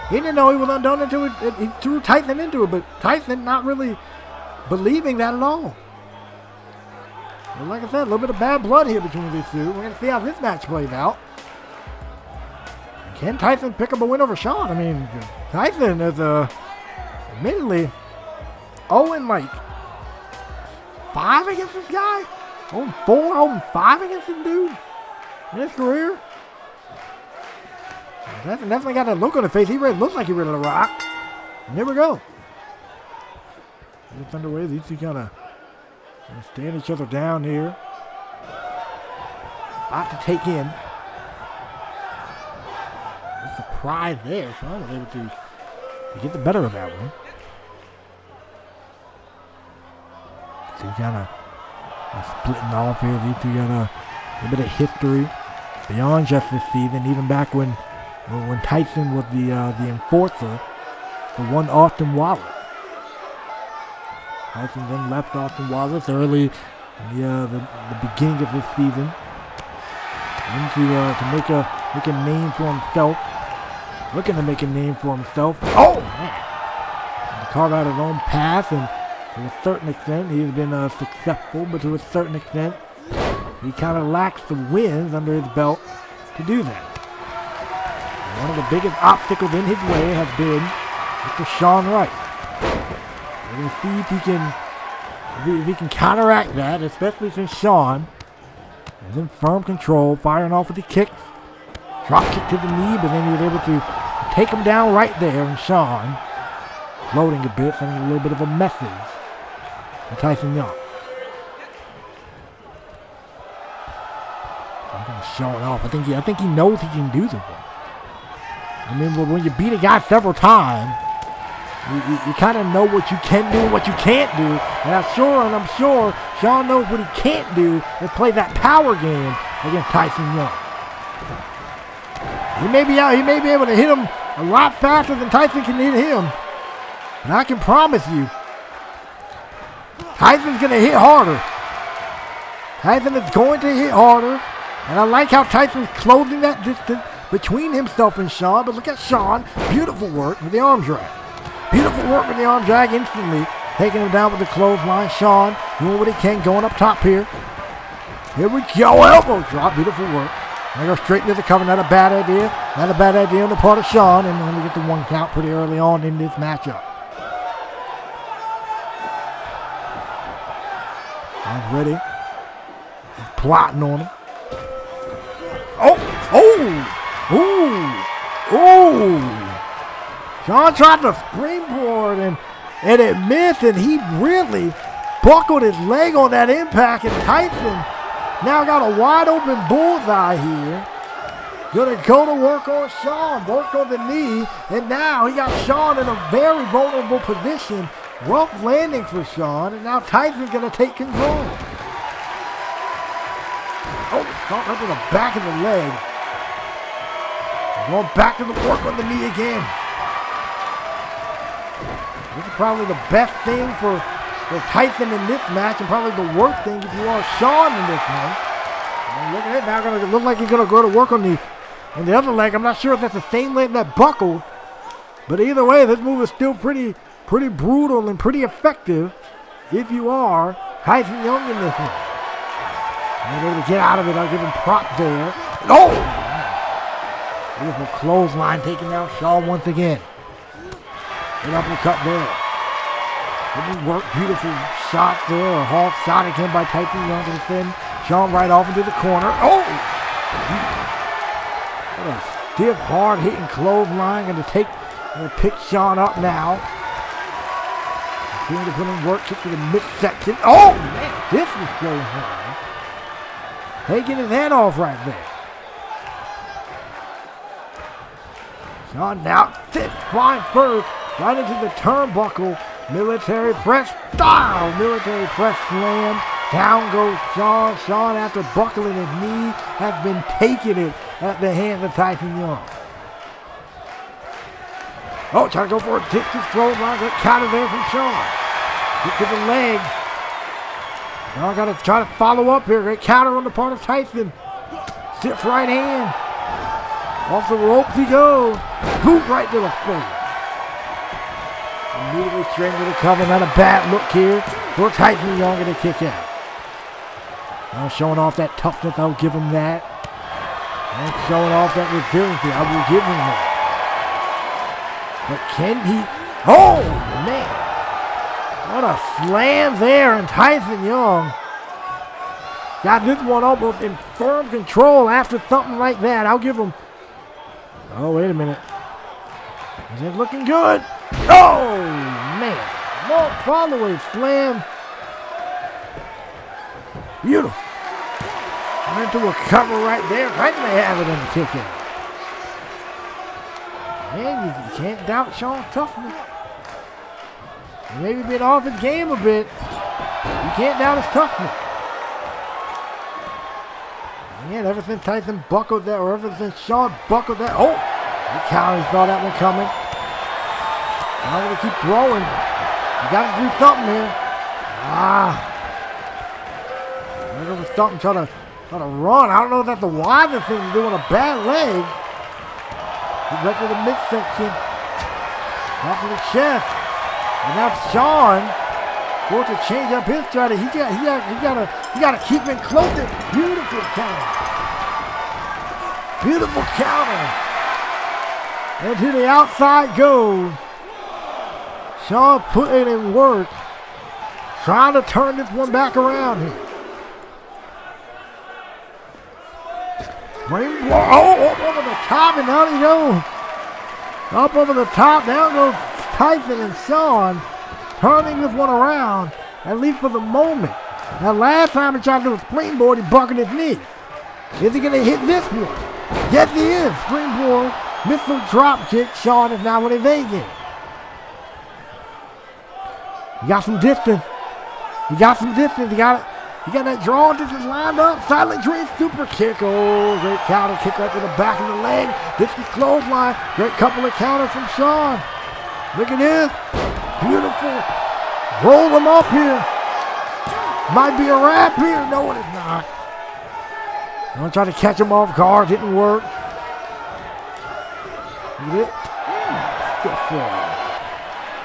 He didn't know he was undone until he threw Tyson into it. But Tyson not really believing that at all. And like I said, a little bit of bad blood here between these two. We're going to see how this match plays out. Can Tyson pick up a win over Sean? I mean, Tyson is admittedly 0-5 against this guy. 0-4, 0-5 against this dude in his career. Tyson definitely got that look on his face. He really looks like he ready to rock. And here we go. It's underway. These two kind of stand each other down here. Lot to take in. Surprise there. Sean was able to get the better of that one. So he kind of splitting off here. These two got a bit of history beyond just this season. Even back when Tyson was the enforcer for one Austin Wallace. Tyson then left Austin Wallace early in the beginning of this season. And to make a name for himself. Looking to make a name for himself. Oh, man. And to carve out his own path, and to a certain extent, he's been successful, but to a certain extent, he kind of lacks the wins under his belt to do that. And one of the biggest obstacles in his way has been Mr. Sean Wright. We're going to see if he can counteract that, especially since Sean is in firm control, firing off with the kicks. Drop kick to the knee, but then he was able to take him down right there, and Sean floating a bit, sending a little bit of a message to Tyson Young. I'm going to show it off. I think he knows he can do this. I mean, when you beat a guy several times, you kind of know what you can do and what you can't do. And I'm sure Sean knows what he can't do is play that power game against Tyson Young. He may be out. He may be able to hit him a lot faster than Tyson can hit him. And I can promise you, Tyson's going to hit harder. Tyson is going to hit harder. And I like how Tyson's closing that distance between himself and Sean. But look at Sean. Beautiful work with the arm drag. Beautiful work with the arm drag instantly. Taking him down with the clothesline. Sean doing what he can, going up top here. Here we go. Elbow drop. Beautiful work. I go straight into the cover. Not a bad idea. Not a bad idea on the part of Sean. And then we get the 1 count pretty early on in this matchup. Sean's ready. He's plotting on him. Sean tried to springboard and it missed, and he really buckled his leg on that impact, and Tyson now got a wide open bullseye here. Gonna go to work on Sean, work on the knee, and now he got Sean in a very vulnerable position. Rough landing for Sean, and now Tyson's gonna take control. Caught right to the back of the leg. Going back to the work on the knee again. This is probably the best thing for Tyson in this match, and probably the worst thing if you are Sean in this one. And look at it, now gonna look like he's gonna go to work on the other leg. I'm not sure if that's the same leg that buckled, but either way, this move is still pretty brutal and pretty effective if you are Tyson Young in this one. And able to get out of it. I'll give him props there. Oh! Beautiful clothesline taking out Sean once again. Good uppercut there. Good work. Beautiful shot there. A hard shot again by Tyson Young to defend Sean right off into the corner. Oh! What a stiff, hard hitting clothesline. Going to pick Sean up now. Continue to put in work. Kick to the midsection. Oh, man. This was clothesline. Taking his head off right there. Sean now sits flying first right into the turnbuckle. Military press style. Military press slam. Down goes Sean. Sean, after buckling his knee, has been taking it at the hands of Tyson Young. Oh, trying to go for a distance throw line. Got counter there from Sean. Get to the leg. Now I got to try to follow up here. Great counter on the part of Tyson. Stiff right hand. Off the ropes he goes. Boot right to the face. Immediately straight into the cover. Not a bad look here for Tyson Young to kick out. Now showing off that toughness. I'll give him that. And showing off that resiliency. I will give him that. But can he? Oh, man. What a slam there, and Tyson Young got this one almost in firm control after something like that. I'll give him. Oh, wait a minute. Is it looking good? Oh, man. Long follow-away slam. Beautiful. Went into a cover right there. Tyson may have it in the kick out. Man, you can't doubt Sean's toughness. He maybe been off his game a bit. You can't doubt his toughness. Man, ever since Tyson buckled that, or ever since Sean buckled that, oh! He saw that one coming. Now I'm going to keep throwing. You got to do something here. There was something trying to run. I don't know if that's the wisest thing to do on a bad leg. He went to the midsection. Off to the chest. And now Sean wants to change up his strategy. He got to keep it closer. Beautiful counter. Beautiful counter. And to the outside goes. Sean putting in work. Trying to turn this one back around here. Up over the top, and down he goes. Up over the top, down goes Tyson and Sean, turning this one around, at least for the moment. Now, last time he tried to do a springboard, he buckled his knee. Is he going to hit this one? Yes, he is. Springboard, missile drop kick. Sean is now with his A game. He got some distance. He got You got that draw distance lined up. Silent Dream super kick. Oh, great counter kick right to the back of the leg. This is clothesline. Great couple of counters from Shawn. Look at this. Beautiful. Roll him up here. Might be a wrap here. No, it is not. I'm going to try to catch him off guard. Didn't work. Look at it. Stiff throw.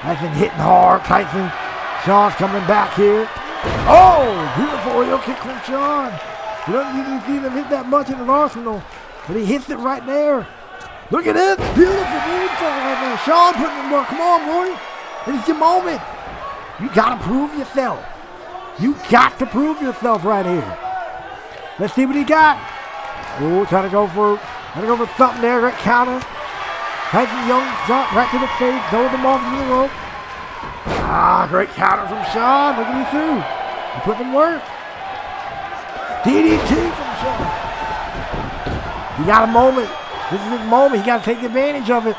Tyson hitting hard. Tyson. Shawn's coming back here. Oh, beautiful heel kick from Shawn. You don't usually see them hit that much in an Arsenal, but he hits it right there. Look at this. Beautiful moonsault right there. Shawn putting in work. Come on, Roy. It's your moment. You got to prove yourself. You got to prove yourself right here. Let's see what he got. Oh, trying to go for something there. Great counter. Tyson Young jump right to the face. Throw them off to the rope. Ah, great counter from Shawn. Look at me too. He put in work. DDT from Shawn. He got a moment. This is his moment. He got to take advantage of it.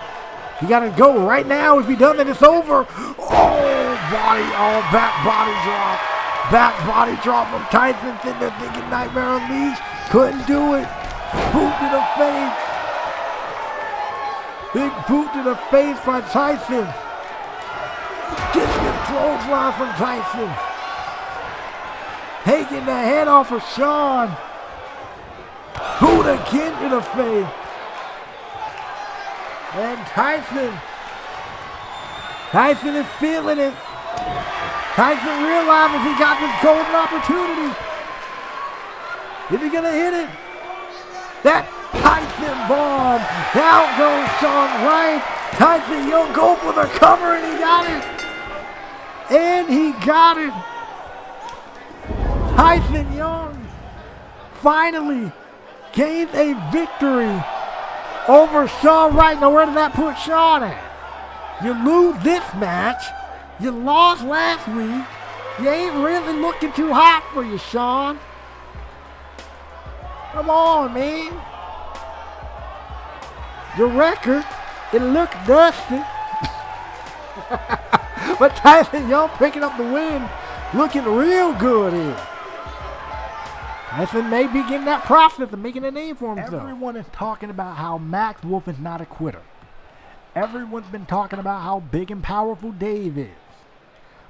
He got to go right now. If he doesn't, it's over. Oh, back body drop. Back body drop from Tyson. Sitting there thinking Nightmare Unleashed. Couldn't do it. Boot to the face. Big boot to the face by Tyson. Discus clothesline from Tyson. Taking the head off of Shawn. Boot again to the face. And Tyson is feeling it. Tyson realizes he got this golden opportunity. Is he gonna hit it? That Tyson bomb. Down goes Shawn right. Tyson Young go for the cover and he got it. And he got it. Tyson Young finally gains a victory over Shawn Wright. Now where did that put Shawn at? You lose this match. You lost last week. You ain't really looking too hot for you, Shawn. Come on, man. Your record, it looked dusty. But Tyson Young picking up the win, looking real good here. Tyson may be getting that process of making a name for himself. Everyone is talking about how Max Wolf is not a quitter. Everyone's been talking about how big and powerful Dave is.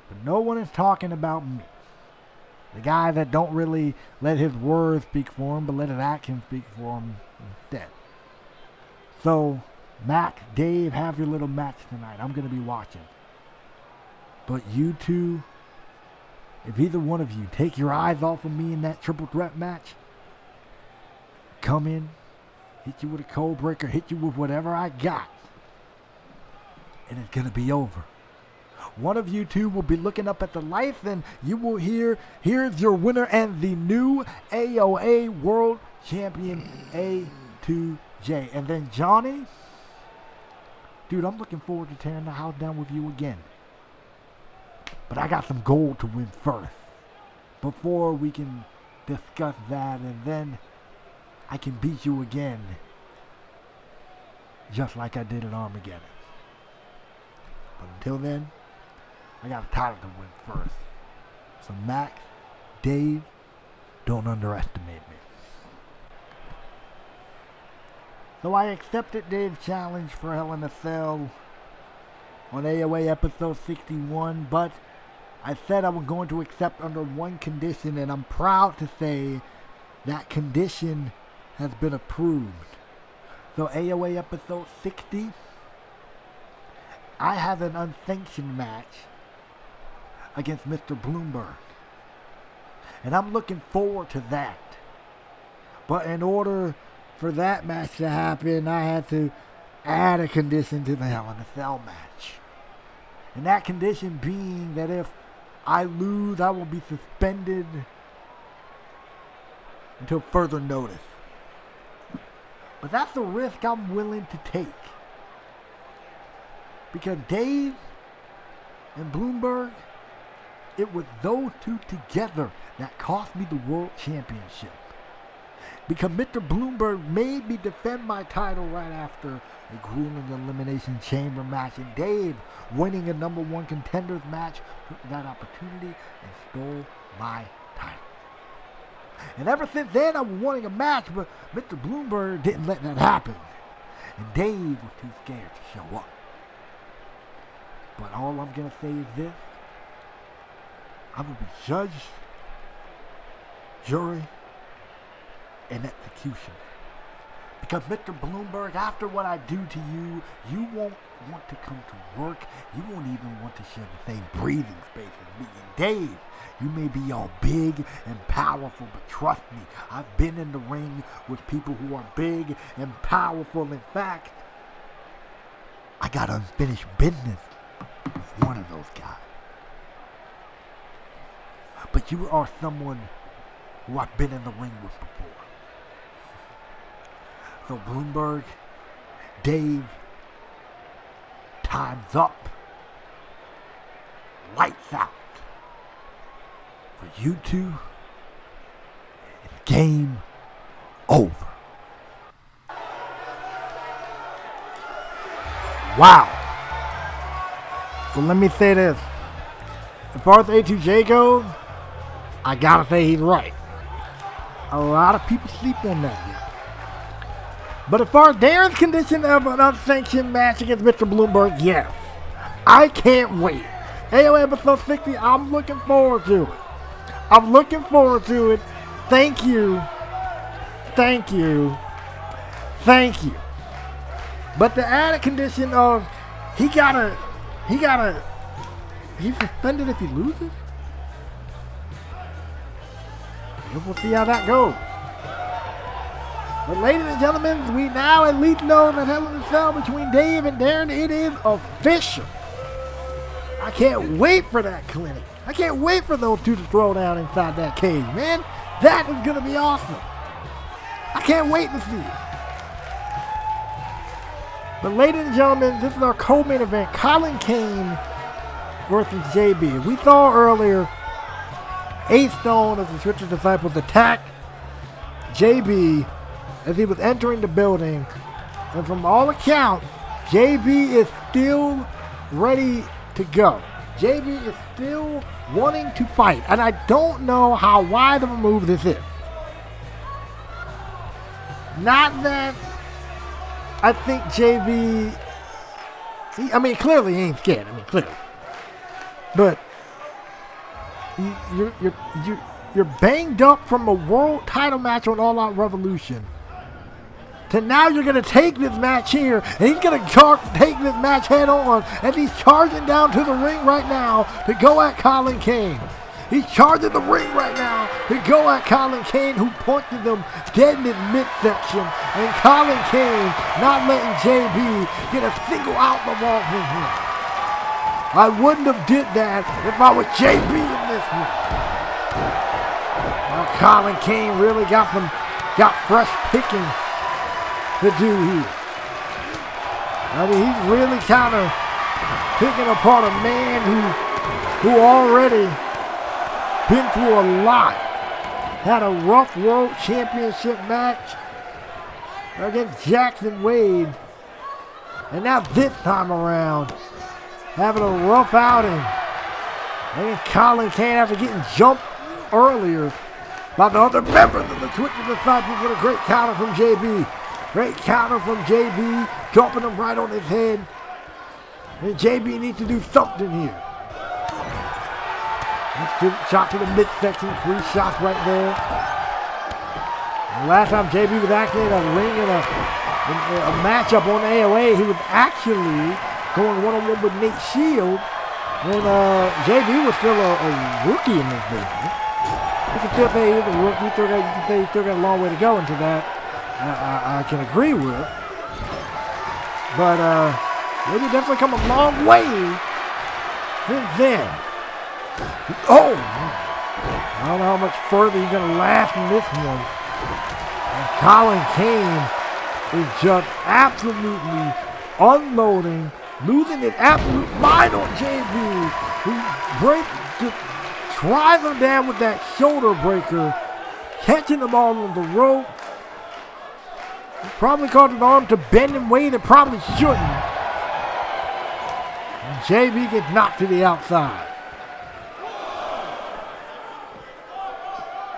But no one is talking about me. The guy that don't really let his words speak for him, but let his actions speak for him instead. So, Max, Dave, have your little match tonight. I'm going to be watching. But you two, if either one of you take your eyes off of me in that triple threat match, come in, hit you with a cold breaker, hit you with whatever I got, and it's going to be over. One of you two will be looking up at the lights and you will hear, here's your winner and the new AOA World Champion A2J. And then Johnny, dude, I'm looking forward to tearing the house down with you again. But I got some gold to win first. Before we can discuss that, and then I can beat you again. Just like I did at Armageddon. But until then, I got a title to win first. So Max, Dave, don't underestimate me. So I accepted Dave's challenge for Hell in a Cell on AOA episode 61, but I said I was going to accept under one condition, and I'm proud to say that condition has been approved. So AOA episode 60, I have an unsanctioned match against Mr. Bloomberg. And I'm looking forward to that. But in order for that match to happen, I had to add a condition to the Hell in a Cell match. And that condition being that if I lose, I will be suspended until further notice. But that's a risk I'm willing to take. Because Dave and Bloomberg, it was those two together that cost me the World Championship. Because Mr. Bloomberg made me defend my title right after a grueling Elimination Chamber match, and Dave, winning a number one contenders match, took that opportunity and stole my title. And ever since then, I was wanting a match, but Mr. Bloomberg didn't let that happen. And Dave was too scared to show up. But all I'm going to say is this. I will be judge, jury, and executioner. Because Mr. Bloomberg, after what I do to you, you won't want to come to work. You won't even want to share the same breathing space as me. And Dave, you may be all big and powerful, but trust me, I've been in the ring with people who are big and powerful. In fact, I got unfinished business with one of those guys. But you are someone who I've been in the ring with before. So Bloomberg, Dave, time's up. Lights out. For you two, it's game over. Wow. Well, let me say this. As far as A2J goes, I gotta say he's right. A lot of people sleep on that here. But as far as Darren's condition of an unsanctioned match against Mr. Bloomberg, yes. I can't wait. AOA episode 60, I'm looking forward to it. I'm looking forward to it. Thank you. Thank you. Thank you. But the added condition of he's suspended if he loses? We'll see how that goes. But ladies and gentlemen, we now at least know that Hell in a Cell between Dave and Darren, it is official. I can't wait for that clinic. I can't wait for those two to throw down inside that cage, man. That is going to be awesome. I can't wait to see it. But ladies and gentlemen, this is our co-main event. Colin Kane versus JB. We saw earlier Ace Stone as the Twisted Disciples attack JB as he was entering the building. And from all accounts, JB is still ready to go. JB is still wanting to fight. And I don't know how wide of a move this is. Not that I think JB, clearly he ain't scared. Clearly. But you're banged up from a world title match on All Out Revolution to now you're going to take this match here, and he's going to take this match head on as he's charging down to the ring right now to go at Colin Kane. He's charging the ring right now to go at Colin Kane, who punches him dead in his midsection, and Colin Kane not letting JB get a single out the ball from him. I wouldn't have did that if I was JB in this one. Now Colin Kane really got fresh picking to do here. He's really kind of picking apart a man who already been through a lot. Had a rough world championship match against Jackson Wade. And now this time around, having a rough outing against Colin Kane after getting jumped earlier by the other members of the Twisted Disciples with a great counter from JB. Great counter from JB, dropping him right on his head. And JB needs to do something here. Shot to the midsection, 3 shots right there. And last time JB was actually in a ring in a matchup on AOA, he was actually going one-on-one with Nate Shield when JB was still a rookie in this business. You can still say he's a rookie. You can say he's still got a long way to go into that. I can agree with. But maybe definitely come a long way since then. Oh! I don't know how much further he's going to last in this one. And Colin Kane is just absolutely unloading, losing his absolute mind on JB, who just drives him down with that shoulder breaker, catching them all on the rope. He probably caused his arm to bend in way that probably shouldn't. And JB gets knocked to the outside.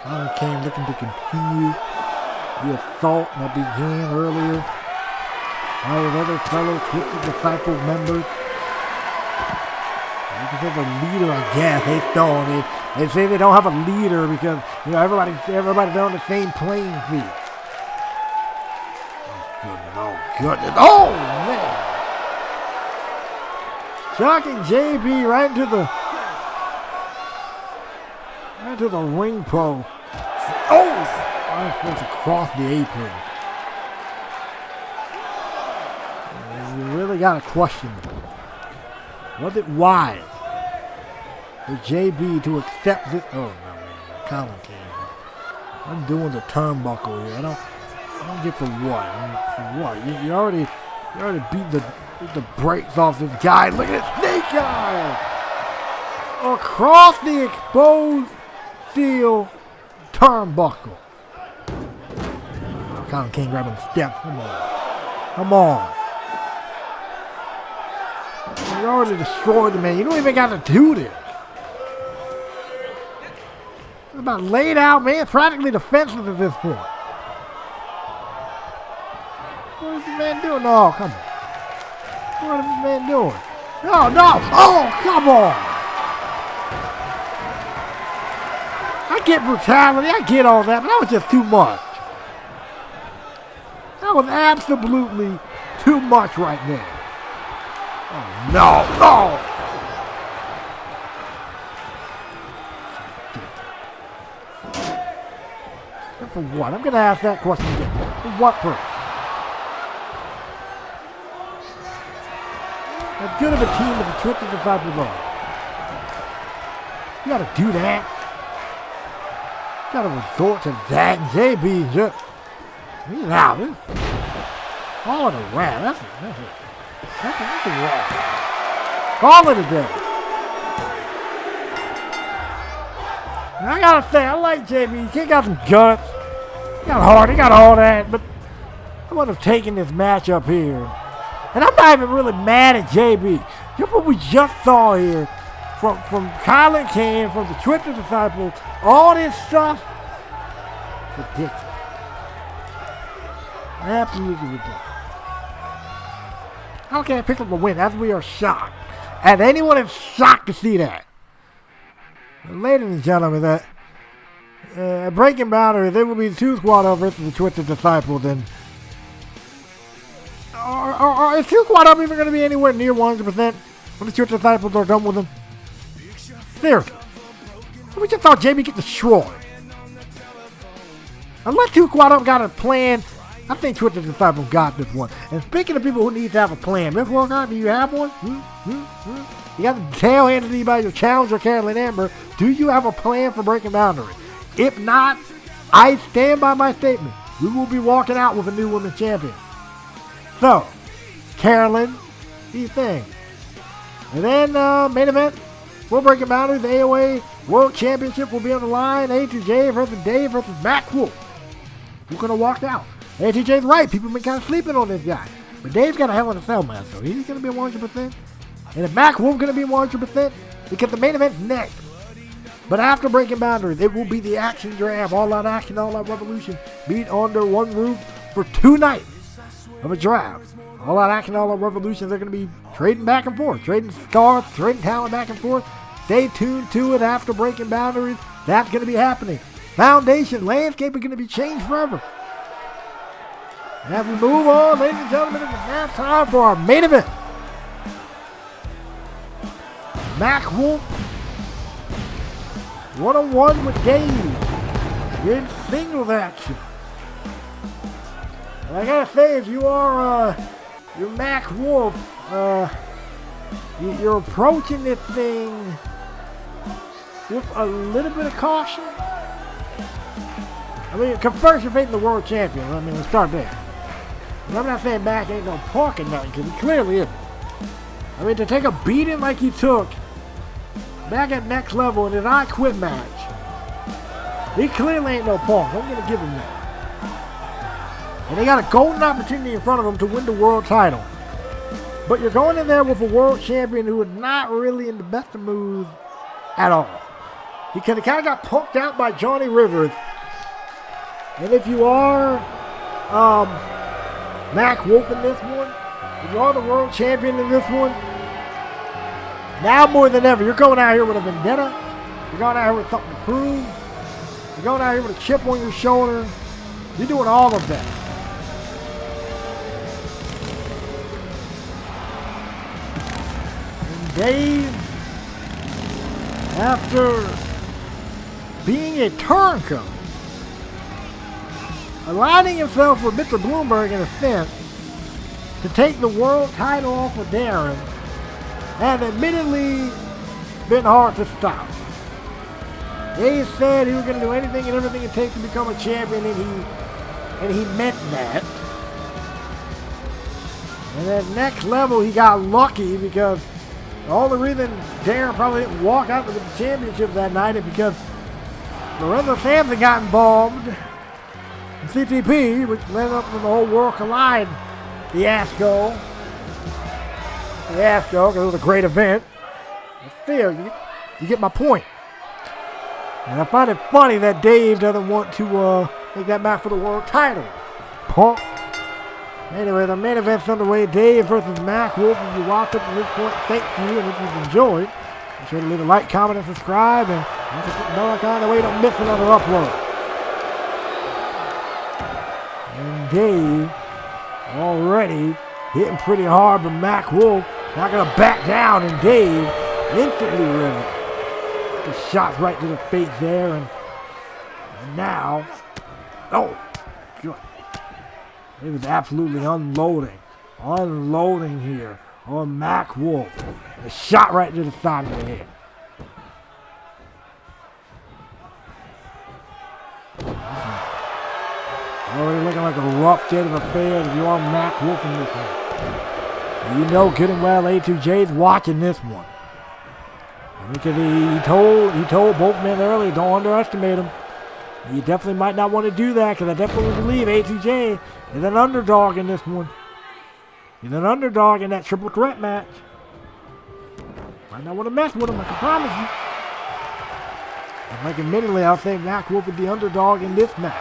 Colin Kane looking to continue the assault that began earlier by another fellow Twisted Disciple members. Because of a leader, I guess. They say they don't have a leader because, you know, everybody's on the same playing field. Oh, goodness. Oh, man. Shocking JB right into the ring post. Oh! I'm supposed to cross the apron. You really got to question it. Was it wise for JB to accept it? Oh, no, Colin Kane. I'm doing the turnbuckle here. I don't get for what. For what? You already beat the brakes off this guy. Look at this snake eye! Across the exposed steel turnbuckle. Colin Kane grabbing steps. Come on. You already destroyed the man. You don't even got to do this. It's about laid out, man. Practically defenseless at this point. What is this man doing? No, come on. What is this man doing? No. Oh, come on. I get brutality. I get all that, but that was just too much. That was absolutely too much right there. Oh, no. For what? I'm going to ask that question again. For what purpose? As good of a team as the Twisted Disciples are. You got to do that. You got to resort to that. JB just... He's out. All in a wrap. That's a wrap. Call it a day. Now I gotta say, I like JB. He got some guts. He got heart. He got all that. But I would have taken this matchup here. And I'm not even really mad at JB. Just what we just saw here from Colin Kane, from the Twisted Disciples, all this stuff. Ridiculous. Absolutely ridiculous. Okay, I picked up the win as we are shocked. And anyone is shocked to see that. Ladies and gentlemen, that breaking boundaries, it will be the 2 Squad Up versus the Twisted Disciples. And is 2 Squad Up even going to be anywhere near 100% when the Twisted Disciples are done with them? Seriously. We just saw JB get destroyed. Unless 2 Squad Up got a plan, I think Twisted Disciples got this one. And speaking of people who need to have a plan, Miss Walcott, do you have one? You got the tail handed to you by your challenger, Carolyn Amber. Do you have a plan for breaking boundaries? If not, I stand by my statement. We will be walking out with a new women's champion. So, Carolyn, do you think? And then main event, for breaking boundaries, the AOA World Championship will be on the line. A2J versus Dave versus Mac Wolf. Who's going to walk out? A2J's right. People have been kind of sleeping on this guy. But Dave's got a hell of a cell, man. So he's going to be 100%. And if Mac Wolf's going to be 100%, because the main event's next. But after breaking boundaries, it will be the action draft. All Out Action, All Out Revolution. Beat under one roof for 2 nights of a draft. All Out Action, All Out Revolution. They're going to be trading back and forth. Trading stars, trading talent back and forth. Stay tuned to it after breaking boundaries. That's going to be happening. Foundation landscape is going to be changed forever. And as we move on, ladies and gentlemen, it's now time for our main event. Mac Wolf, one-on-one with Dave in singles action. And I gotta say, if you are you're Mac Wolf, you're approaching this thing with a little bit of caution. I mean, first you're facing the world champion. I mean, let's start there. And I'm not saying Mac ain't no punk or nothing, because he clearly isn't. I mean, to take a beating like he took back at Next Level in his I Quit match, he clearly ain't no punk. I'm going to give him that. And they got a golden opportunity in front of him to win the world title. But you're going in there with a world champion who is not really in the best of moods at all. He kind of got punked out by Johnny Rivers. And if you are Mac Wolf in this one, if you are the world champion in this one, now more than ever, you're going out here with a vendetta. You're going out here with something to prove. You're going out here with a chip on your shoulder. You're doing all of that. And Dave, after being a turncoat, aligning himself with Mr. Bloomberg in a sense to take the world title off of Darren, has admittedly been hard to stop. Dave said he was going to do anything and everything it takes to become a champion, and he meant that. And at next level, he got lucky because the only reason Darren probably didn't walk out with the championship that night is because Lorenzo Sampson got involved in CTP, which led up to the whole World Collide fiasco. Because it was a great event. But still, you get my point. And I find it funny that Dave doesn't want to make that match for the world title. Punk. Anyway, the main event's underway. Dave versus Mac Wolf. If you watched up to this point, thank you. And if you've enjoyed, be sure to leave a like, comment, and subscribe. And know that kind of way you don't miss another upload. And Dave already hitting pretty hard, but Mac Wolf not going to back down. And Dave instantly ready. The shots right to the face there. And now, oh, good. It was absolutely unloading here on Mac Wolf. A shot right to the side of the head. Already looking like a rough state of affairs if you are Mac Wolf in this one. You know good and well A2J's watching this one. Because he told both men earlier, don't underestimate him. You definitely might not want to do that, because I definitely believe A2J is an underdog in this one. He's an underdog in that triple threat match. Might not want to mess with him, I can promise you. And like admittedly, I'll say Mac Wolf is the underdog in this match.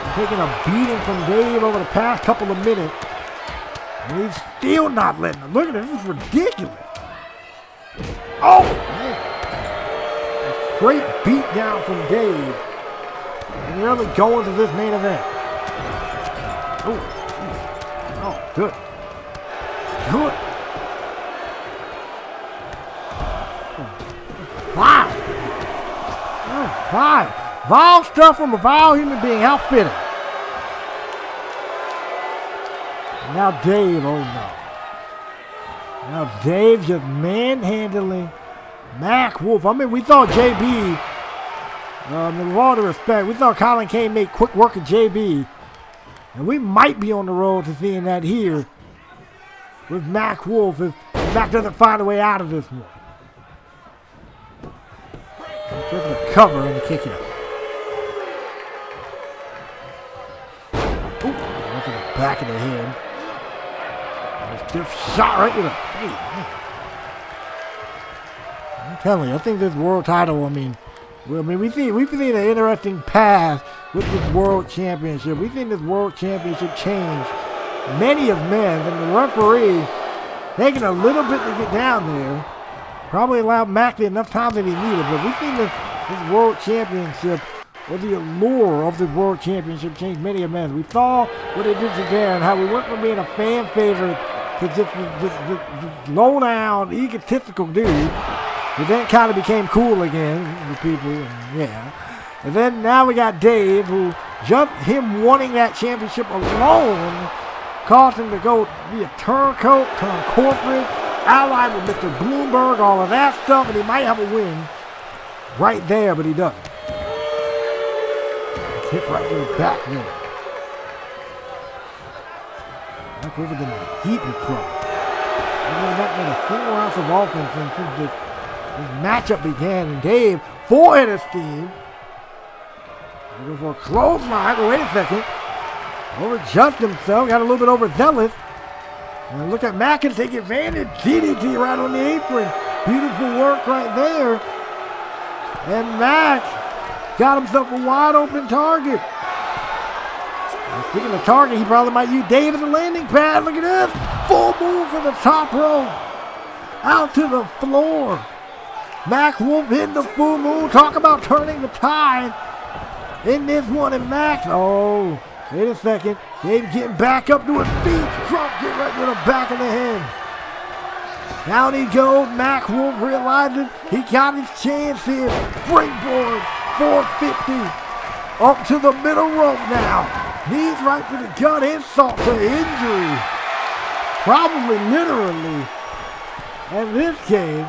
He's taking a beating from Dave over the past couple of minutes. And he's still not letting him. Look at this, this is ridiculous. Oh, man. A great beat down from Dave. And the early goings of this main event. Oh, good. Good. Wow. Oh, five. Vile stuff from a vile human being. How fitting. And now Dave, oh no. Now Dave just manhandling Mac Wolf. I mean, we thought JB, with all the respect, we thought Colin Kane made quick work of JB. And we might be on the road to seeing that here with Mac Wolf if Mac doesn't find a way out of this one. Just a cover and a kick out. Ooh, went to the back of the head. A stiff shot right to the face. I'm telling you, I think this world title, we've seen an interesting path with this world championship. We've seen this world championship change many of men, and the referee taking a little bit to get down there. Probably allowed Mac enough time that he needed, but we've seen this world championship, or the allure of the world championship, change many of men. We saw what it did to Darren, how we went from being a fan favorite to just low down, egotistical dude. But then kind of became cool again with people, and yeah. And then now we got Dave, who just him wanting that championship alone caused him to go be a turncoat, turn corporate, allied with Mr. Bloomberg, all of that stuff, and he might have a win right there, but he doesn't. It's hit right to the back there. Back over to the heat with trouble. He's not made a single ounce of offense since this matchup began, and Dave, full head of steam. Looking for a clothesline, but wait a second. Overjudged himself, got a little bit overzealous. And look at Mac and take advantage. DDT right on the apron. Beautiful work right there. And Max got himself a wide open target. And speaking of target, he probably might use Dave as a landing pad. Look at this. Full move for the top rope. Out to the floor. Mac Wolf hitting the full move. Talk about turning the tide in this one. And Max, oh, wait a second. Dave getting back up to his feet. Drop kick right to the back of the head. Down he goes. Mac Wolf realizing he got his chance here. Springboard 450. Up to the middle rope now. Knees right to the gut. Insult to injury. Probably literally. In this game.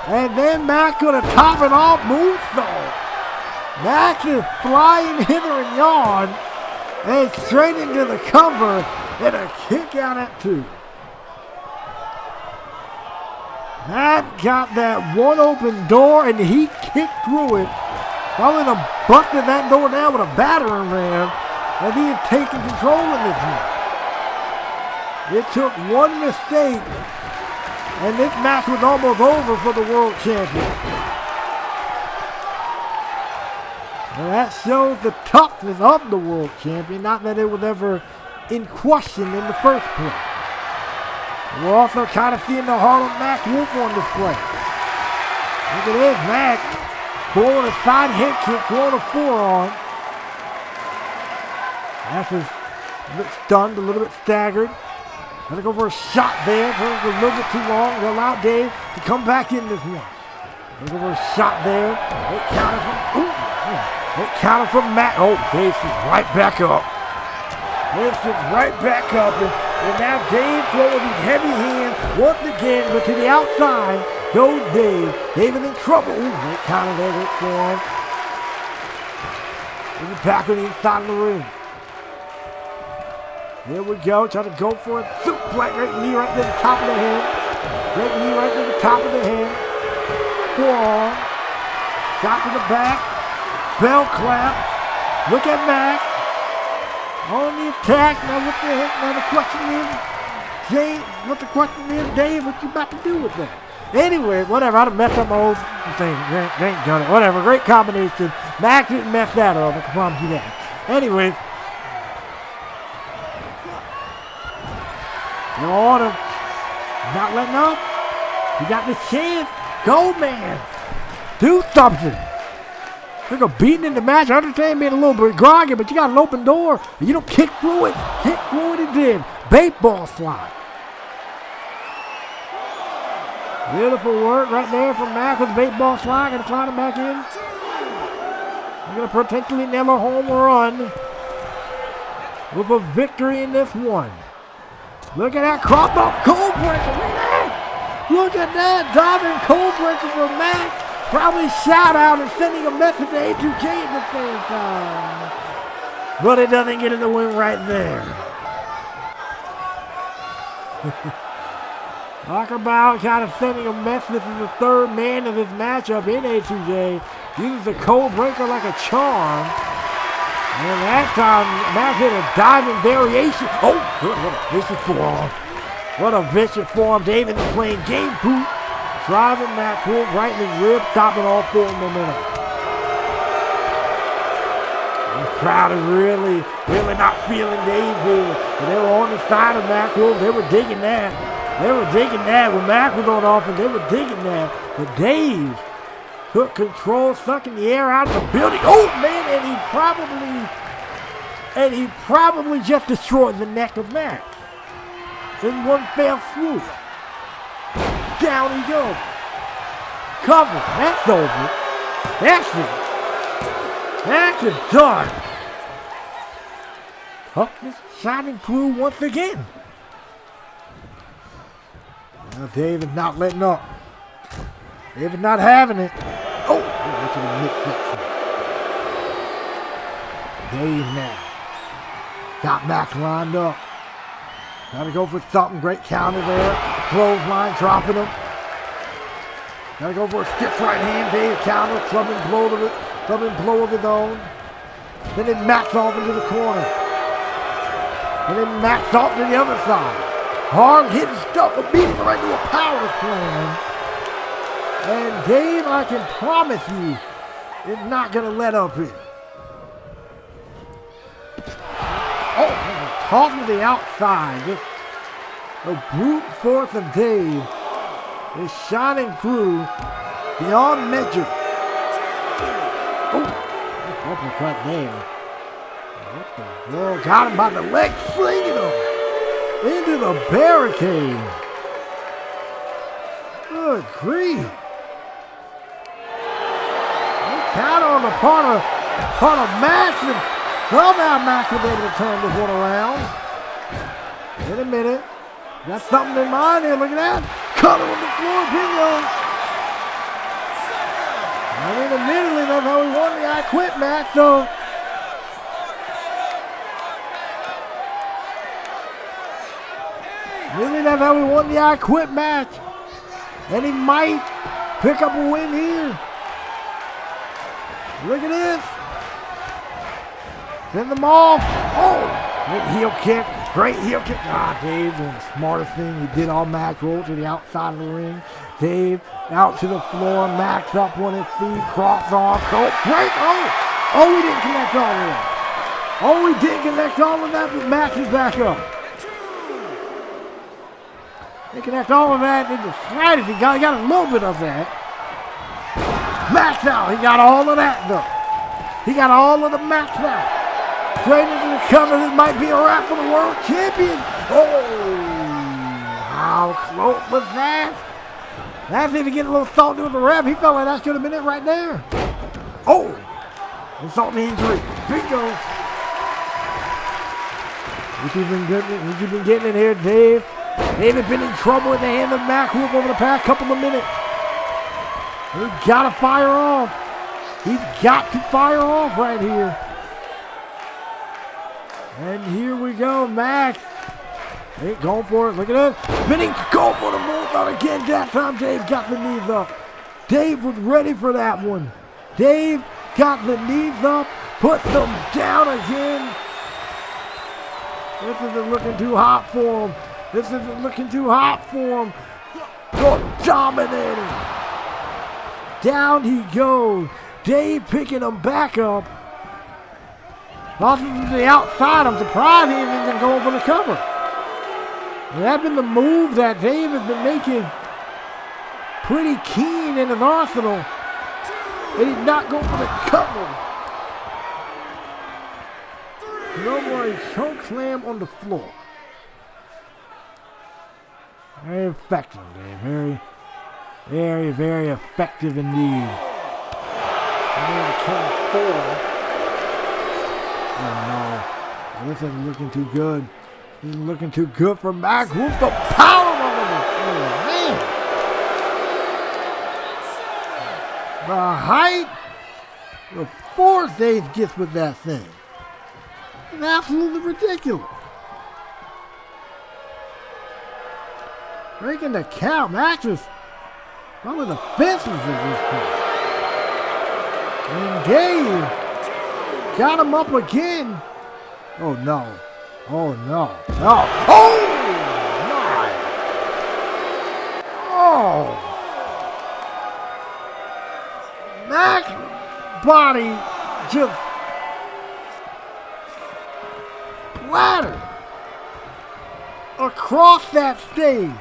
And then Mac gonna top it off. Moonsault. Max is flying hither and yon. And straight into the cover. And a kick out at 2. Matt got that one open door and he kicked through it. Probably done busted that door down with a battering ram as he had taken control of this one. It took one mistake and this match was almost over for the world champion. And that shows the toughness of the world champion, not that it was ever in question in the first place. We're also kind of seeing the heart of Mac Wolf on display. Look at this, Mac blowing a side head kick, throwing a forearm. Mac is a bit stunned, a little bit staggered. Gonna go for a shot there, for a little bit too long. They'll allow Dave to come back in this one. Gonna go for a shot there. They counter from Mac. Oh, Dave is right back up. Dave is right back up. And now Dave throwing his heavy hand once again, but to the outside goes Dave. Dave is in trouble. Ooh, they counter there with form. He's back on the inside of the ring. Here we go, trying to go for it. Suplex, right knee right to the top of the head. Right knee right to the top of the head. Forearm. Shot to the back. Bell clap. Look at Mac. On the attack. Now what the heck? Now the question is, Dave, what you about to do with that? Anyway, whatever. I'd have messed up my whole thing. Ain't done it. Whatever. Great combination. Mac didn't mess that up. I can promise you that. Anyways. You on him. Not letting up. You got the chance. Go, man. Do something. They're beating in the match. I understand being a little bit groggy, but you got an open door. And you don't kick through it. Kick through it and did. Baseball slide. Beautiful work right there from Mac with the baseball slide. Going to slide him back in. They're going to potentially nail a home run with a victory in this one. Look at that crop up cold breaker. Look at that. Look at that. Diving cold breaker from Mac. Probably shout out and sending a message to A2K at the same time. But it doesn't get in the win right there. Talk about kind of sending a message to the third man of this matchup in A2J. Uses the cold breaker like a charm. And that time, Mac hit a diving variation. Oh, good. What a vicious forearm. What a vicious forearm. David is playing game boot. Driving Mac Wolf right in his rib, stopping all forward momentum. The crowd is really not feeling Dave here. But they were on the side of Mac Wolf. They were digging that. They were digging that. When Mac was on offense, they were digging that. But Dave took control, sucking the air out of the building. Oh, man, and he probably just destroyed the neck of Mac in one fell swoop. Down he goes. Cover. That's over. That's it. That's it done. Toughness shining through once again. Now Dave is not letting up. Dave is not having it. Oh, to the midsection. Dave now got Mac lined up. Got to go for something. Great counter there. Clothesline, dropping him. Got to go for a stiff right hand. Dave counter, clubbing blow of his own. Then it Mac's off into the corner. And then Mac's off to the other side. Hard hitting stuff, but beating right to a power slam. And Dave, I can promise you, is not going to let up here. Oh, toss to the outside. Just a brute force of Dave is shining through beyond measure. Oh, uppercut there. What the world? Got him by the leg, flinging him into the barricade. Good grief. Count on the part of Max, and somehow Max was able to turn this one around. Wait a minute. Got something in mind here. Look at that. Cut him on the floor. Bingo. I mean, admittedly, that's how we won the I Quit match, so. Maybe that's how we won the I Quit match. And he might pick up a win here. Look at this. Send them off. Oh, great heel kick. Great heel kick. Dave doing the smartest thing. He did all Max roll to the outside of the ring. Dave out to the floor. Max up on his feet. Cross arm. Break. Oh, we didn't connect all of that. Oh, we did connect all of that, but Max is back up. They connect all of that in the slightest. He got a little bit of that. Max out. He got all of that, though. He got all of the Max out. Straight into the cover. This might be a wrap for the world champion. Oh, how close was that? That's even getting a little salty with the ref. He felt like that should have been it right there. Oh, insult the injury. Bingo. What you been getting in here, Dave? Dave has been in trouble in the hand of Mac Whoop over the past couple of minutes. He's got to fire off. He's got to fire off right here. And here we go, Max. Hey, going for it. Look at that. Spinning. Go for the bullseye again. That time Dave got the knees up. Dave was ready for that one. Dave got the knees up. Puts them down again. This isn't looking too hot for him. This isn't looking too hot for him. Dominating. Down he goes. Dave picking him back up. Tosses him to the outside. I'm surprised he isn't going for the cover. That's been the move that Dave has been making pretty keen in his arsenal. And he's not going for the cover. No more choke slam on the floor. Very effective, Dave. Very, very, very effective indeed. Oh no. This isn't looking too good. This isn't looking too good for Mac. Whoop the power on the floor. Man. The height, the force Dave gets with that thing. It's absolutely ridiculous. Breaking the count. Max is probably the fences at this point. And Dave got him up again. Oh no. Oh no. No. Oh my. Oh. Max body just splattered across that stage.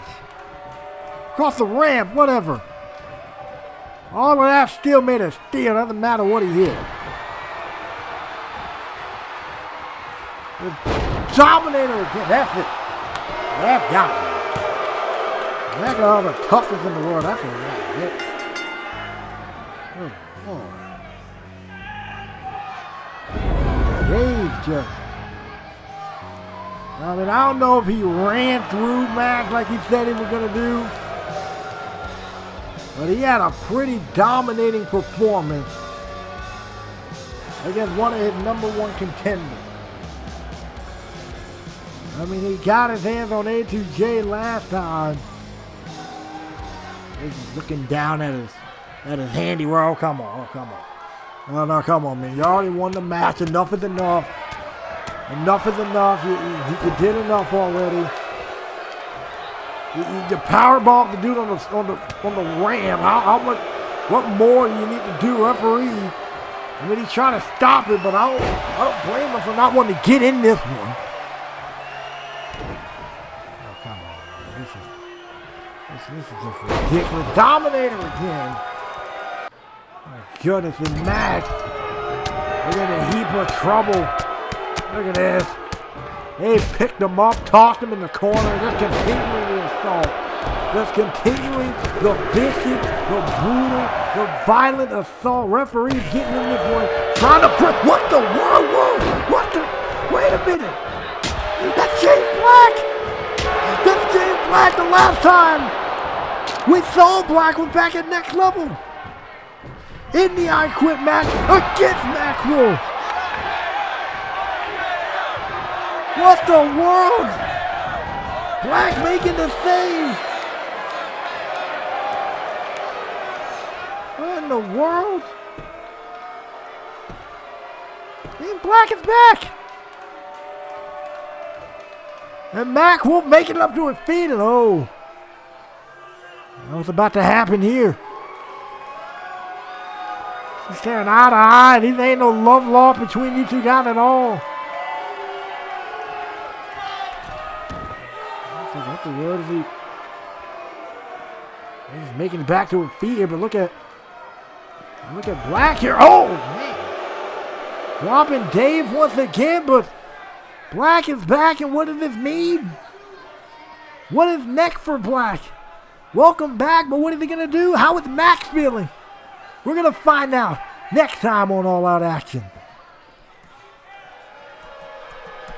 Across the ramp, whatever. All of that still made of steel. Doesn't matter what he hit. The Dominator again. That's it. That's got it. That's all the toughest in the world. That's what that hit. Oh, boy. Dave just. I mean, I don't know if he ran through Max like he said he was going to do. But he had a pretty dominating performance against one of his #1 contenders. I mean, he got his hands on A2J last time. He's looking down at his handiwork. Oh, come on. Oh, come on. Oh, no, come on, man. You already won the match. Enough is enough. Enough is enough. You did enough already. You powerbomb the dude on the ram. How much? What more do you need to do, referee? I mean, he's trying to stop it, but I don't blame him for not wanting to get in this one. Oh, come on. This is just ridiculous. Dominator again. Oh, my goodness, and Max. They're in a heap of trouble. Look at this. They picked him up, tossed him in the corner, just continuing the assault. Just continuing the vicious, the brutal, the violent assault. Referees getting in this one, trying to put, what the world? Whoa, what the, wait a minute. That's James Black. That's James Black. The last time we saw Black was back at Next Level. In the I Quit match against Mac Wolf. What the world? Black making the save. What in the world? And Black is back. And Mac Wolf making it up to his feet. And oh, what's about to happen here? She's staring eye to eye. These ain't no love lost between you two guys at all. What the world is he? He's making it back to his feet here, but look at Black here. Oh man, dropping Dave once again, but Black is back, and what does this mean? What is next for Black? Welcome back, but what is he gonna do? How is Max feeling? We're gonna find out next time on All Out Action.